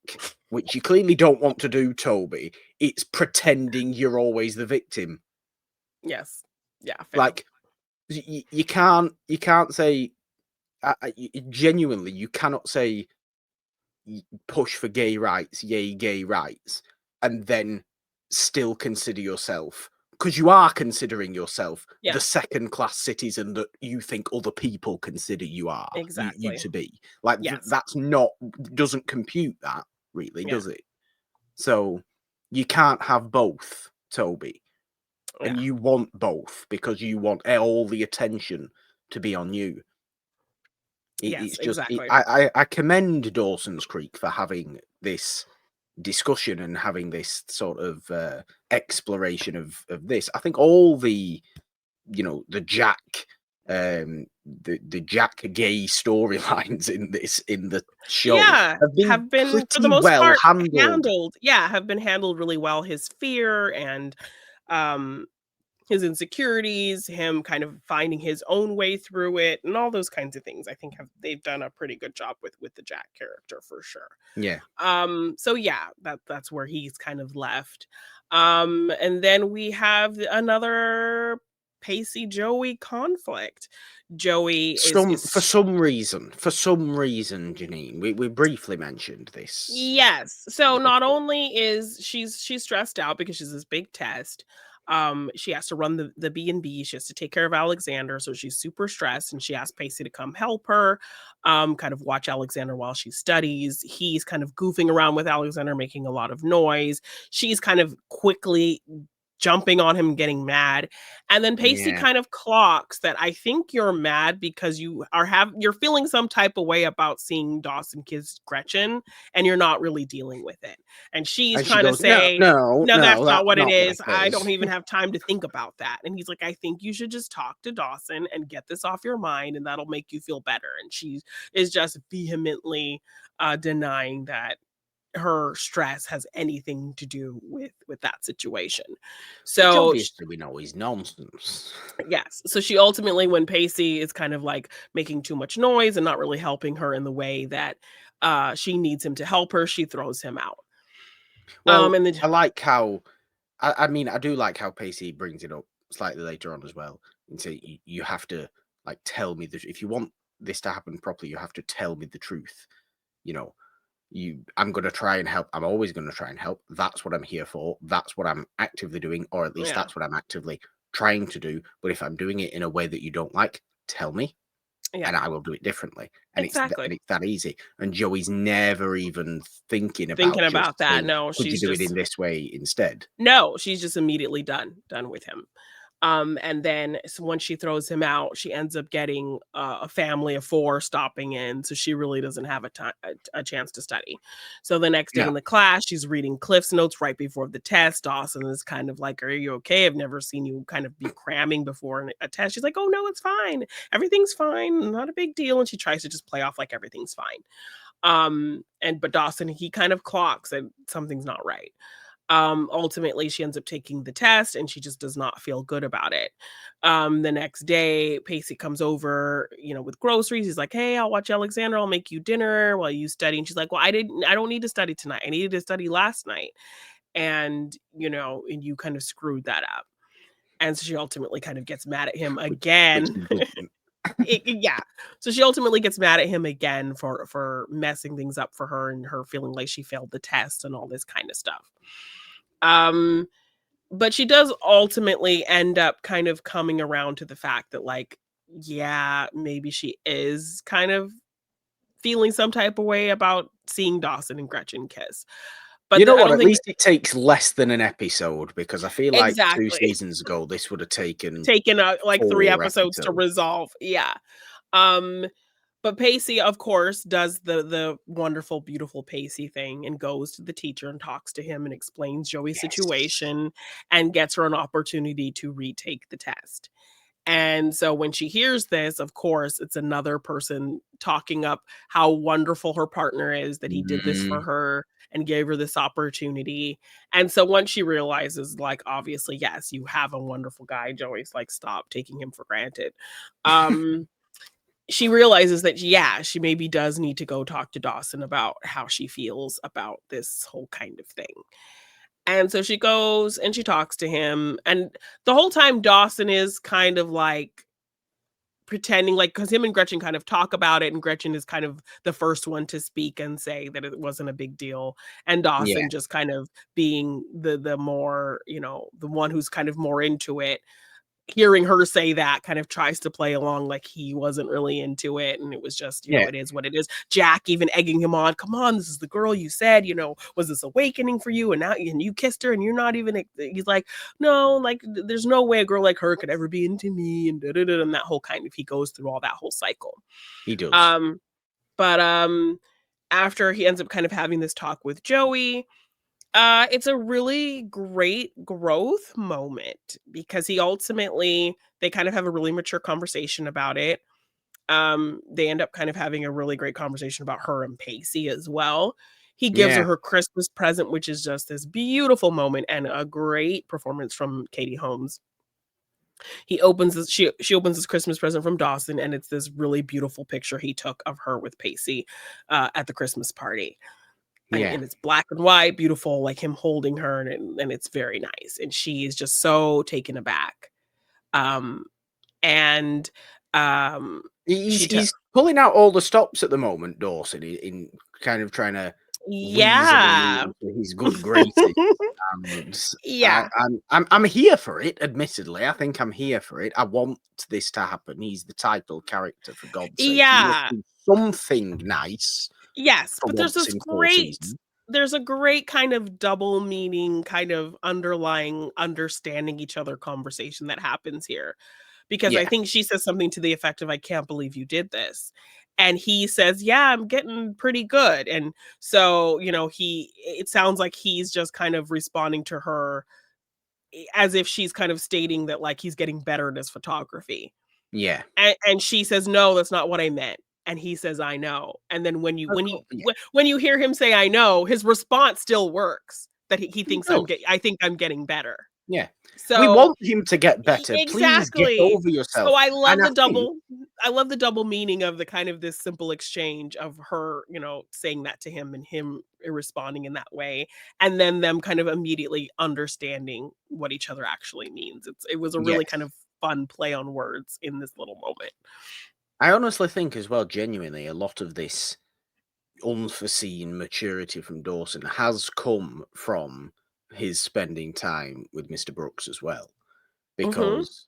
which you clearly don't want to do, Toby, it's pretending you're always the victim. Yes. Yeah, fair. Like, you can't say, genuinely, you cannot say push for gay rights, yay gay rights, and then still consider yourself, because you are considering yourself the Yeah, second class citizen that you think other people consider you exactly. to be. Like, Yes. that's not, doesn't compute that, really, Yeah, does it? So you can't have both, Toby. And yeah. you want both because you want all the attention to be on you. Yes, It's just, exactly. I commend Dawson's Creek for having this discussion and having this sort of exploration of this. I think all the, the Jack, the Jack gay storylines in the show Yeah, have been have been, for the pretty most well part, handled. handled. Yeah, have been handled really well. His fear and, um his insecurities, him kind of finding his own way through it, and all those kinds of things. I think they've done a pretty good job with the Jack character for sure. Yeah. So yeah, that's where he's kind of left. And then we have another Pacey Joey conflict. Joey For some reason, Jeannine, we briefly mentioned this. Yes. So not only is she's stressed out because she's this big test, she has to run the B&B, she has to take care of Alexander, so she's super stressed, and she asks Pacey to come help her, kind of watch Alexander while she studies. He's kind of goofing around with Alexander, making a lot of noise. She's kind of quickly jumping on him, getting mad. And then Pacey kind of clocks that I think you're mad because you're feeling some type of way about seeing Dawson kiss Gretchen, and you're not really dealing with it. And she's trying to say, no, that's not what it is. I don't even have time to think about that. And he's like, I think you should just talk to Dawson and get this off your mind, and that'll make you feel better. And she is just vehemently denying that her stress has anything to do with that situation. So obviously we know he's nonsense. Yes. So she ultimately, when Pacey is kind of like making too much noise and not really helping her in the way that she needs him to help her, she throws him out. Well, and then I like how I mean, I do like how Pacey brings it up slightly later on as well, and say you have to like tell me if you want this to happen properly, you have to tell me the truth. You know, I'm going to try and help. I'm always going to try and help. That's what I'm here for. That's what I'm actively doing, or at least that's what I'm actively trying to do. But if I'm doing it in a way that you don't like, tell me, and I will do it differently. And it's that easy. And Joey's never even thinking about that. Saying, No, could you do it in this way instead? No, she's just immediately done with him. And then once she throws him out, she ends up getting a family of 4 stopping in. So she really doesn't have a chance to study. So the next day in the class, she's reading Cliff's notes right before the test. Dawson is kind of like, are you okay? I've never seen you kind of be cramming before a test. She's like, oh, no, it's fine. Everything's fine. Not a big deal. And she tries to just play off like everything's fine. But Dawson, he kind of clocks that something's not right. Ultimately she ends up taking the test, and she just does not feel good about it. The next day, Pacey comes over, with groceries. He's like, hey, I'll watch Alexander. I'll make you dinner while you study. And she's like, well, I don't need to study tonight. I needed to study last night. And, and you kind of screwed that up. And so she ultimately kind of gets mad at him again. So she ultimately gets mad at him again for messing things up for her, and her feeling like she failed the test and all this kind of stuff. But she does ultimately end up kind of coming around to the fact that, like, yeah, maybe she is kind of feeling some type of way about seeing Dawson and Gretchen kiss. But you know what? At least it takes less than an episode, because I feel like 2 seasons ago this would have taken like 3 episodes to resolve. Yeah. But Pacey, of course, does the wonderful, beautiful Pacey thing and goes to the teacher and talks to him and explains Joey's situation and gets her an opportunity to retake the test. And so when she hears this, of course, it's another person talking up how wonderful her partner is, that he did this for her and gave her this opportunity. And so once she realizes, like, obviously, yes, you have a wonderful guy, Joey's like, stop taking him for granted. She realizes that, she maybe does need to go talk to Dawson about how she feels about this whole kind of thing. And so she goes and she talks to him. And the whole time Dawson is kind of like pretending, like, because him and Gretchen kind of talk about it, and Gretchen is kind of the first one to speak and say that it wasn't a big deal. And Dawson just kind of being the more, the one who's kind of more into it. Hearing her say that kind of tries to play along like he wasn't really into it, and it was just, it is what it is. Jack even egging him on, come on, this is the girl you said, was this awakening for you, and now you kissed her and you're not even, he's like, no, like, there's no way a girl like her could ever be into me, and and that whole kind of, he goes through all that whole cycle. He does. But after he ends up kind of having this talk with Joey, it's a really great growth moment, because they kind of have a really mature conversation about it. They end up kind of having a really great conversation about her and Pacey as well. He gives her Christmas present, which is just this beautiful moment and a great performance from Katie Holmes. He opens this she opens this Christmas present from Dawson, and it's this really beautiful picture he took of her with Pacey, at the Christmas party. Yeah. And it's black and white, beautiful, like him holding her, and it's very nice, and she is just so taken aback. Um, and, um, He's she te he's pulling out all the stops at the moment, Dawson, in kind of trying to weasel me Yeah. into his good graces. And Yeah. I'm here for it, admittedly. I think I'm here for it. I want this to happen. He's the title character, for God's sake. He must Yeah. do something nice Yes, for but there's once this in 4 great seasons. there's a great kind of double meaning, kind of underlying understanding each other conversation that happens here. Because I Yeah, think she says something to the effect of, "I can't believe you did this." And he says, "Yeah, I'm getting pretty good." And so, it sounds like he's just kind of responding to her as if she's kind of stating that, like, he's getting better at his photography. yeah. And she says, "No, that's not what I meant." And he says, "I know." And then Of course, yeah. when you hear him say, "I know," his response still works, that he He thinks does. I think I'm getting better. Yeah. We So want him to get better. Please get exactly. over yourself. So And I think I love the double meaning of the kind of this simple exchange of her, saying that to him and him responding in that way, and then them kind of immediately understanding what each other actually means. It was a really kind yes. of fun play on words in this little moment. I honestly think as well, genuinely, a lot of this unforeseen maturity from Dawson has come from his spending time with Mr. Brookes as well. Mhm. Because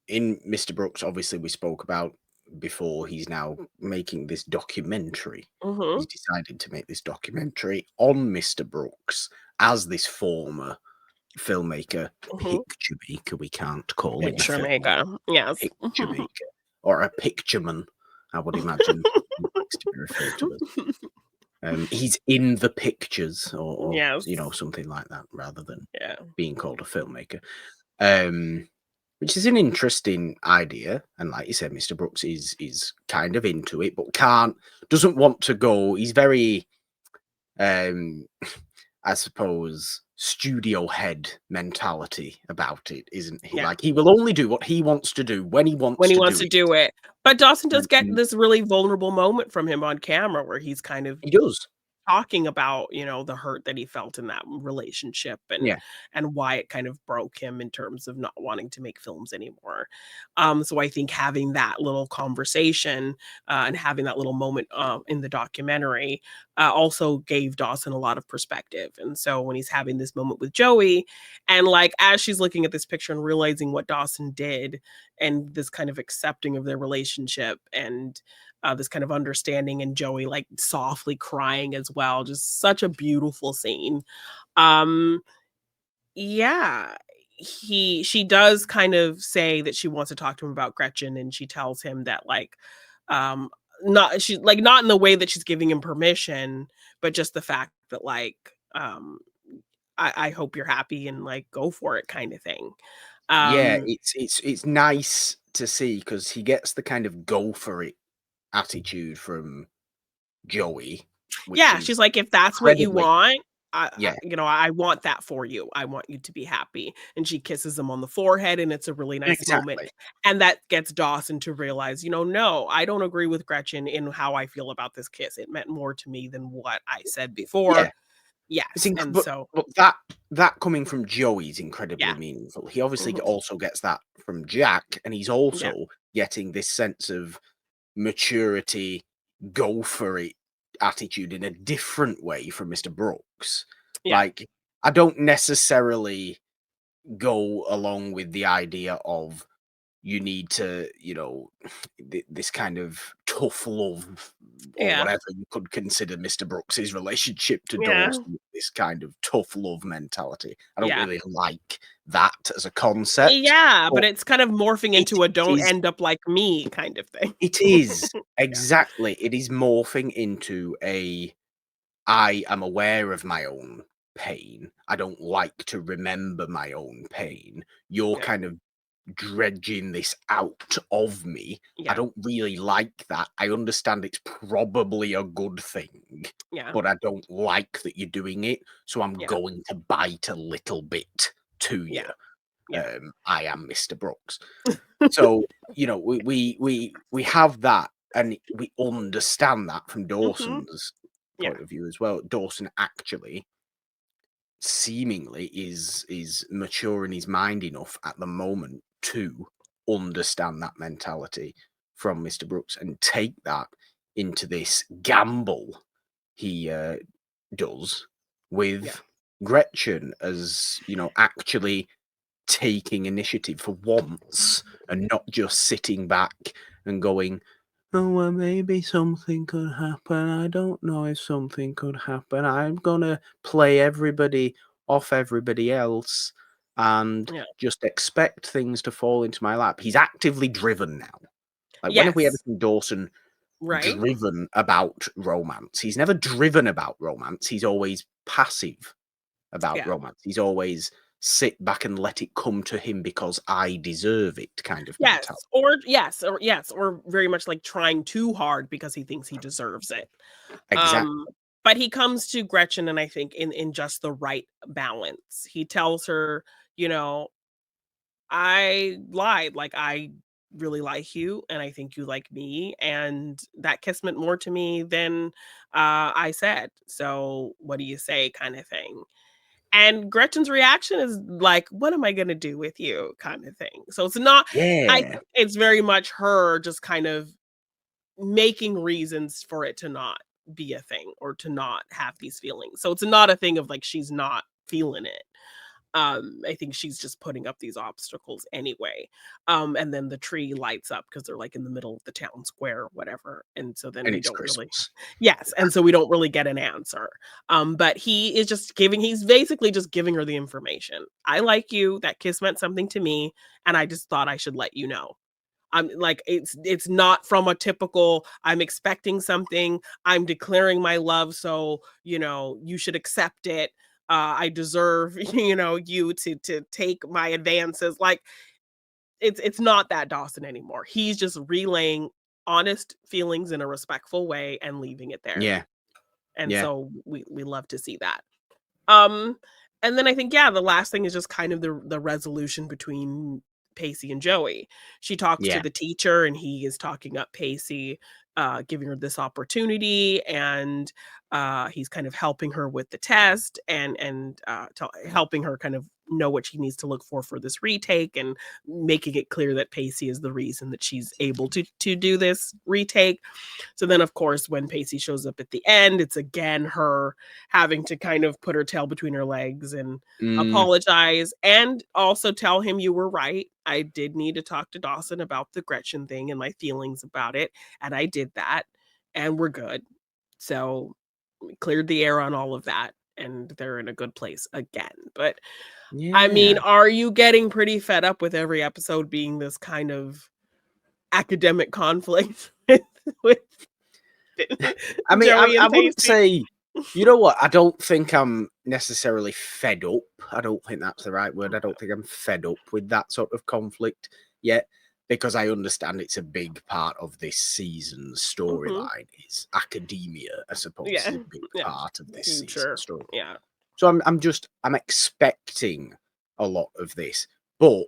in Mr. Brookes, obviously, we spoke about before, he's now making this documentary. Mhm. He's decided to make this documentary on Mr. Brookes as this former filmmaker, Mhm. picture maker. We can't call him a Picture film maker. Yes. picture maker or a pictureman, I would imagine he likes to be referred to as. He's in the pictures or Yes. something like that rather than Yeah. being called a filmmaker. Which is an interesting idea, and like you said, Mr. Brookes is kind of into it, but doesn't want to go. He's very, I suppose, studio head mentality about it, isn't he? Yeah. Like he will only do what he wants to do when he When wants he to wants do to it. do it. But Dawson does get And this really vulnerable moment from him on camera where he's kind of he does, talking about, the hurt that he felt in that relationship yeah, and why it kind of broke him in terms of not wanting to make films anymore. So I think having that little conversation, and having that little moment, in the documentary, also gave Dawson a lot of perspective. And so when he's having this moment with Joey, and like as she's looking at this picture and realizing what Dawson did, and this kind of accepting of their relationship, and this kind of understanding, and Joey like softly crying as well. Just such a beautiful scene. Um, yeah, she does kind of say that she wants to talk to him about Gretchen, and she tells him that like, um, not in the way that she's giving him permission, but just the fact that like, I hope you're happy and like go for it kind of thing. yeah. Um, It's nice to see because he gets the kind of go for it attitude from Joey, which Yeah, she's is like, "If that's what you incredibly, want, yeah, I want that for you. I want you to be happy." And she kisses him on the forehead, and it's a really nice moment. exactly, And that gets Dawson to realize, "No, I don't agree with Gretchen in how I feel about this kiss. It meant more to me than what I said before." yeah. Yes, and so But that coming from Joey is yeah. incredibly meaningful. He obviously Mhm. also gets that from Jack, and he's Yeah, also getting this sense of maturity, go for it attitude in a different way from Mr. Brooks. yeah, Like, I don't necessarily go along with the idea of you need to, this kind of tough love or yeah, whatever you could consider Mr. Brooks's relationship to yeah, Dawson, this kind of tough love mentality. I don't yeah. really like that as a concept, Yeah, but but it's kind of morphing it into a "don't is end up like me" kind of thing. it is Yeah, exactly, it is morphing into I am aware of my own pain. I don't like to remember my own pain. You're yeah, kind of dredging this out of me. I yeah, don't really like that. I understand it's probably a good thing, yeah, but I don't like that you're doing it. So I'm yeah, going to bite a little bit to you. yeah. Yeah. I am Mr. Brookes. So, you know, we have that, and we understand that from Dawson's point of view as well. Dawson actually seemingly is mature in his mind enough at the moment to understand that mentality from Mr. Brookes and take that into this gamble he does with Gretchen, as you know, actually taking initiative for once and not just sitting back and going, oh, well, maybe something could happen. I don't know if something could happen. I'm gonna play everybody off everybody else and just expect things to fall into my lap. He's actively driven now. Like, when have we ever seen Dawson driven about romance? He's never driven about romance. He's always passive about romance. He's always sit back and let it come to him because I deserve it kind of mentality. Or very much like trying too hard because he thinks he deserves it. Exactly. But he comes to Gretchen, and I think in just the right balance. He tells her, you know, I lied, like, I really like you, and I think you like me, and that kiss meant more to me than I said. So what do you say, kind of thing. And Gretchen's reaction is like, "What am I gonna do with you?" kind of thing. So it's not it's very much her just kind of making reasons for it to not be a thing or to not have these feelings. So it's not a thing of like she's not feeling it. I think she's just putting up these obstacles anyway. And then the tree lights up because they're like in the middle of the town square or whatever. And so then And we it's don't really Christmas. and so we don't really get an answer. But he's basically just giving her the information. I like you, that kiss meant something to me, and I just thought I should let you know. I'm like, it's not from a typical, I'm expecting something, I'm declaring my love, so, you know, you should accept it. I deserve, you know, you to take my advances. Like, it's not that Dawson anymore. He's just relaying honest feelings in a respectful way and leaving it there. Yeah. And Yeah. so we love to see that. Um, and then I think, the last thing is just kind of the resolution between Pacey and Joey. She talks to Yeah. the teacher, and he is talking up Pacey, giving her this opportunity, and he's kind of helping her with the test, and helping her kind of know what she needs to look for this retake, and making it clear that Pacey is the reason that she's able to do this retake. So then, of course, when Pacey shows up at the end, it's again her having to kind of put her tail between her legs and apologize, and also tell him, you were right. I did need to talk to Dawson about the Gretchen thing and my feelings about it, and I did that, and we're good. So we cleared the air on all of that, and they're in a good place again. But I mean, Yeah. are you getting pretty fed up with every episode being this kind of academic conflict with I mean, Joey I and wouldn't Pacey? say, you know what? I don't think I'm necessarily fed up. I don't think that's the right word. I don't think I'm fed up with that sort of conflict yet, because I understand it's a big part of this season's storyline. Is academia, I suppose, is a big part of this season's story. Yeah. So I'm expecting a lot of this, but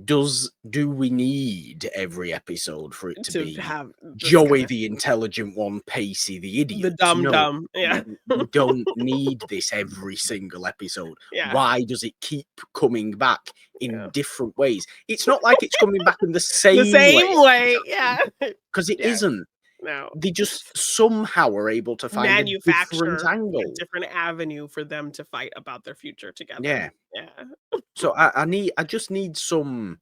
do we need every episode for it to To be have Joey the intelligent one, Pacey the the idiot? dumb No, dumb. Yeah. we don't need this every single episode. Yeah. Why does it keep coming back in different ways? It's not like it's coming back in the The same same way. every Yeah. time, because it isn't. No. They just somehow are able to find a different Manufacture angle. a different avenue for them to fight about their future together. Yeah. Yeah. So I just need some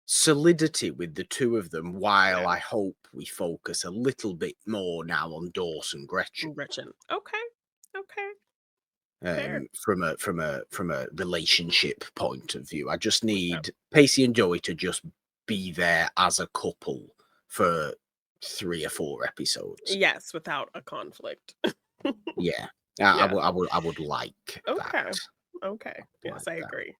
solidity with the two of them, while I hope we focus a little bit more now on Dawson Gretchen. Okay. Fair. From a relationship point of view. I just need Pacey and Joey to just be there as a couple for 3 or 4 episodes. Yes, without a conflict. Yeah. I would like Okay. that. Okay. Yes, I agree.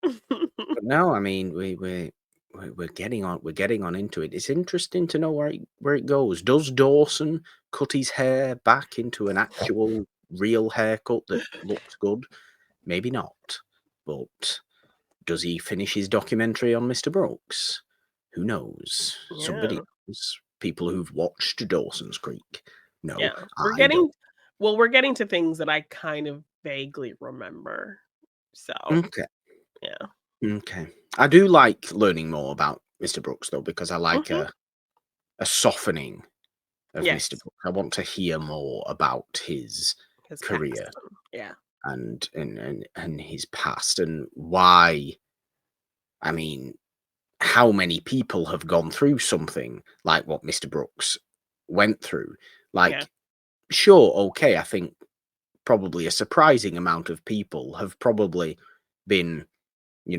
But no, I mean, we're getting on into it. It's interesting to know where it goes. Does Dawson cut his hair back into an actual real haircut that looks good? Maybe not. But does he finish his documentary on Mr. Brookes? Who knows? Yeah. Somebody knows. People who've watched Dawson's Creek. No, Yeah. I don't. We're getting to things that I kind of vaguely remember. So, Okay. yeah. Okay. I do like learning more about Mr. Brookes, though, because I like Mhm. a softening of Mr. Yes. Brookes. I want to hear more about his His career past. Yeah. and his past and why. I mean, how many people have gone through something like what Mr. Brookes went through? Yeah. Like, sure, okay, I think probably a surprising amount of people have probably been,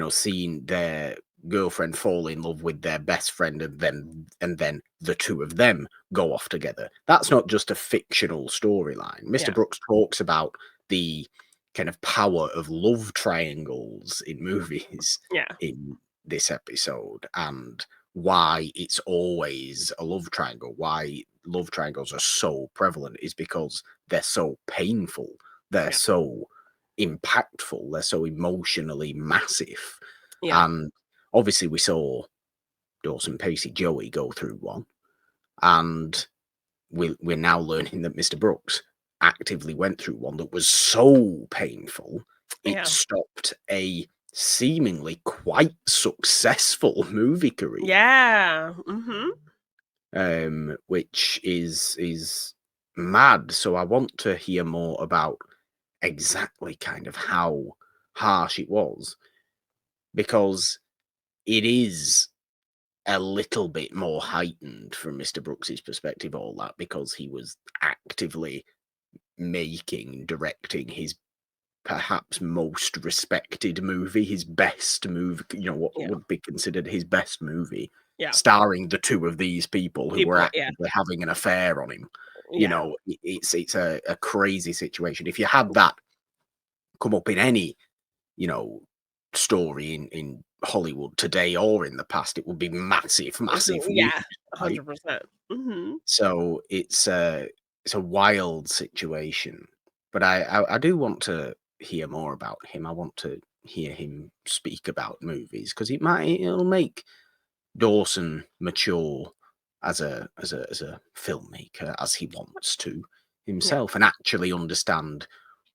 seen their girlfriend fall in love with their best friend and then the two of them go off together. That's not just a fictional storyline. Mr. Yeah. Brookes talks about the kind of power of love triangles in movies Yeah. in this episode and why it's always a love triangle, why love triangles are so prevalent is because they're so painful, they're Yeah. so impactful, they're so emotionally massive. Yeah. And obviously we saw Dawson, Pacey, Joey go through one, and we're now learning that Mr. Brookes actively went through one that was so painful it Yeah. stopped a seemingly quite successful movie career. Yeah. Which is mad. So I want to hear more about exactly kind of how harsh it was, because it is a little bit more heightened from Mr. Brooks's perspective, all that, because he was actively making, directing his perhaps most respected movie, his best movie, what Yeah. would be considered his best movie, Yeah. starring the two of these people who were Yeah. actively having an affair on him. Yeah. It's a crazy situation. If you had that come up in any, story in Hollywood today or in the past, it would be massive, massive news, Yeah. right? 100%. So it's a wild situation. But I do want to hear more about him. I want to hear him speak about movies because it'll make Dawson mature as a filmmaker as he wants to Yeah. himself and actually understand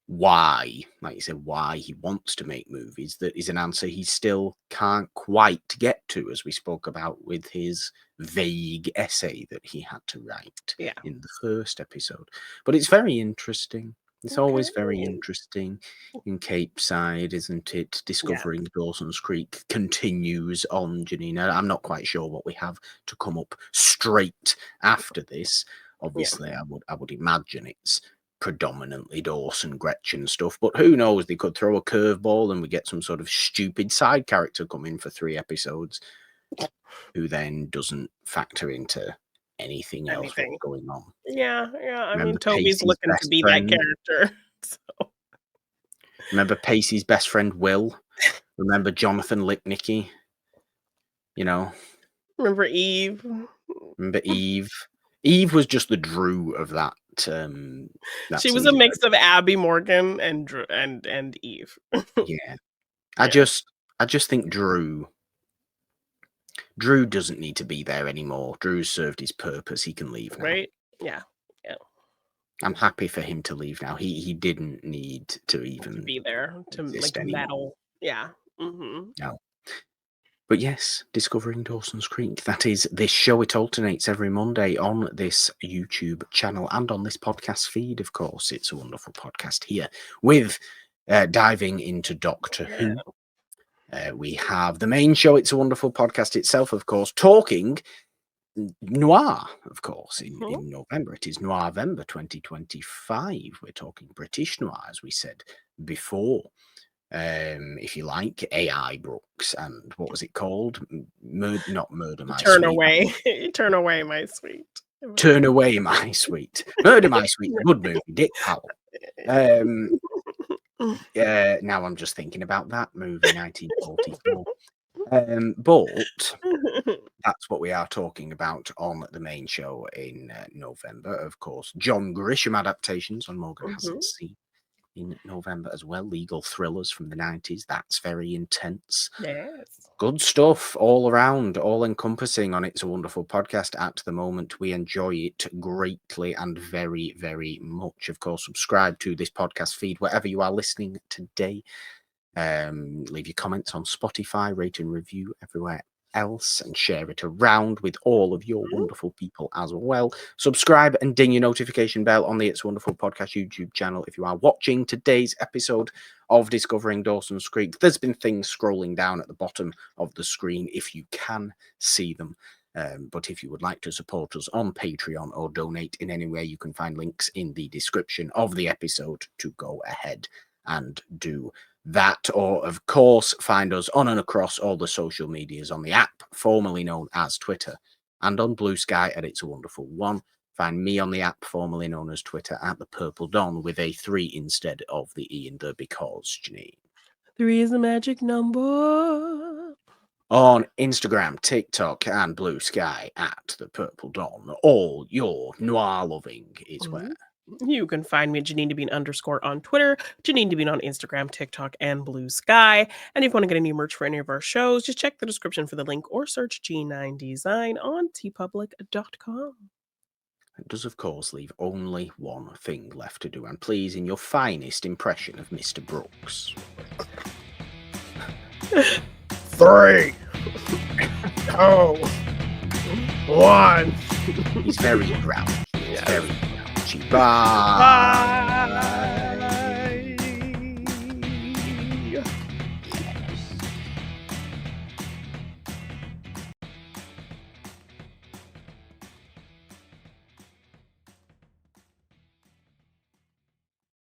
why, like you said, why he wants to make movies. That is an answer he still can't quite get to, as we spoke about with his vague essay that he had to write Yeah. in the first episode. But it's very interesting. It's always very Okay. interesting in Capeside, isn't it? Yeah. Discovering Dawson's Creek continues on, Jeannine. I'm not quite sure what we have to come up straight after this. Yeah. Obviously, I would imagine it's predominantly Dawson, Gretchen stuff, but who knows? They could throw a curveball and we get some sort of stupid side character come in for 3 episodes who then doesn't factor into anything else what's Anything. going on. Yeah. Yeah. I mean, Remember Toby's Pacey's looking to best be that friend? character. So. Remember Pacey's best friend, Will? Remember Jonathan Lipnicki? Remember Eve? Remember Eve? Eve was just the Drew of that She was a season. mix of Abby Morgan and and Eve. Yeah. I Yeah. just think Drew doesn't need to be there anymore. Drew's served his purpose. He can leave now. Right? Yeah. Yeah. I'm happy for him to leave now. He didn't need to To even be there to exist like anymore. meddle. Yeah. No. But yes, Discovering Dawson's Creek. That is this show. It alternates every Monday on this YouTube channel and on this podcast feed, of course. It's a wonderful podcast here with diving into Doctor Who. We have the main show, It's a Wonderful Podcast itself, of course, talking noir, of course, in November. It is Noirvember 2025. We're talking British noir, as we said before. If you like, AI Brooks and what was it called? Not Murder My Turn Sweet. away. Turn away, my sweet. Turn Away My Sweet. Murder My Sweet, good movie. Dick Powell. Now I'm just thinking about that movie, 1944. But that's what we are talking about on the main show in November, of course. John Grisham adaptations on Morgan Hasn't Seen. in November as well. Legal thrillers from the 90s. That's very intense. Yes. Good stuff all around, all encompassing on It's a Wonderful Podcast at the moment. We enjoy it greatly and very, very much. Of course, subscribe to this podcast feed wherever you are listening today. Leave your comments on Spotify, rate and review everywhere else, and share it around with all of your wonderful people as well. Subscribe and ding your notification bell on the It's Wonderful Podcast YouTube channel if you are watching today's episode of Discovering Dawson's Creek. There's been things scrolling down at the bottom of the screen if you can see them. But if you would like to support us on Patreon or donate in any way, you can find links in the description of the episode to go ahead and do that. Or, of course, find us on and across all the social medias on the app, formerly known as Twitter, and on Blue Sky at It's a Wonderful One. Find me on the app, formerly known as Twitter, at The Purple Dawn, with a 3 instead of the E in the because, Jeannine. 3 is a magic number. On Instagram, TikTok, and Blue Sky at The Purple Dawn. All your noir loving is where. You can find me at Jeannine _ on Twitter, Jeannine on Instagram, TikTok, and Blue Sky. And if you want to get any merch for any of our shows, just check the description for the link or search G9 Design on tpublic.com. It does, of course, leave only one thing left to do, and please, in your finest impression of Mr. Brookes. 3, 2, 1. He's very proud. He's very proud. Bye. Bye.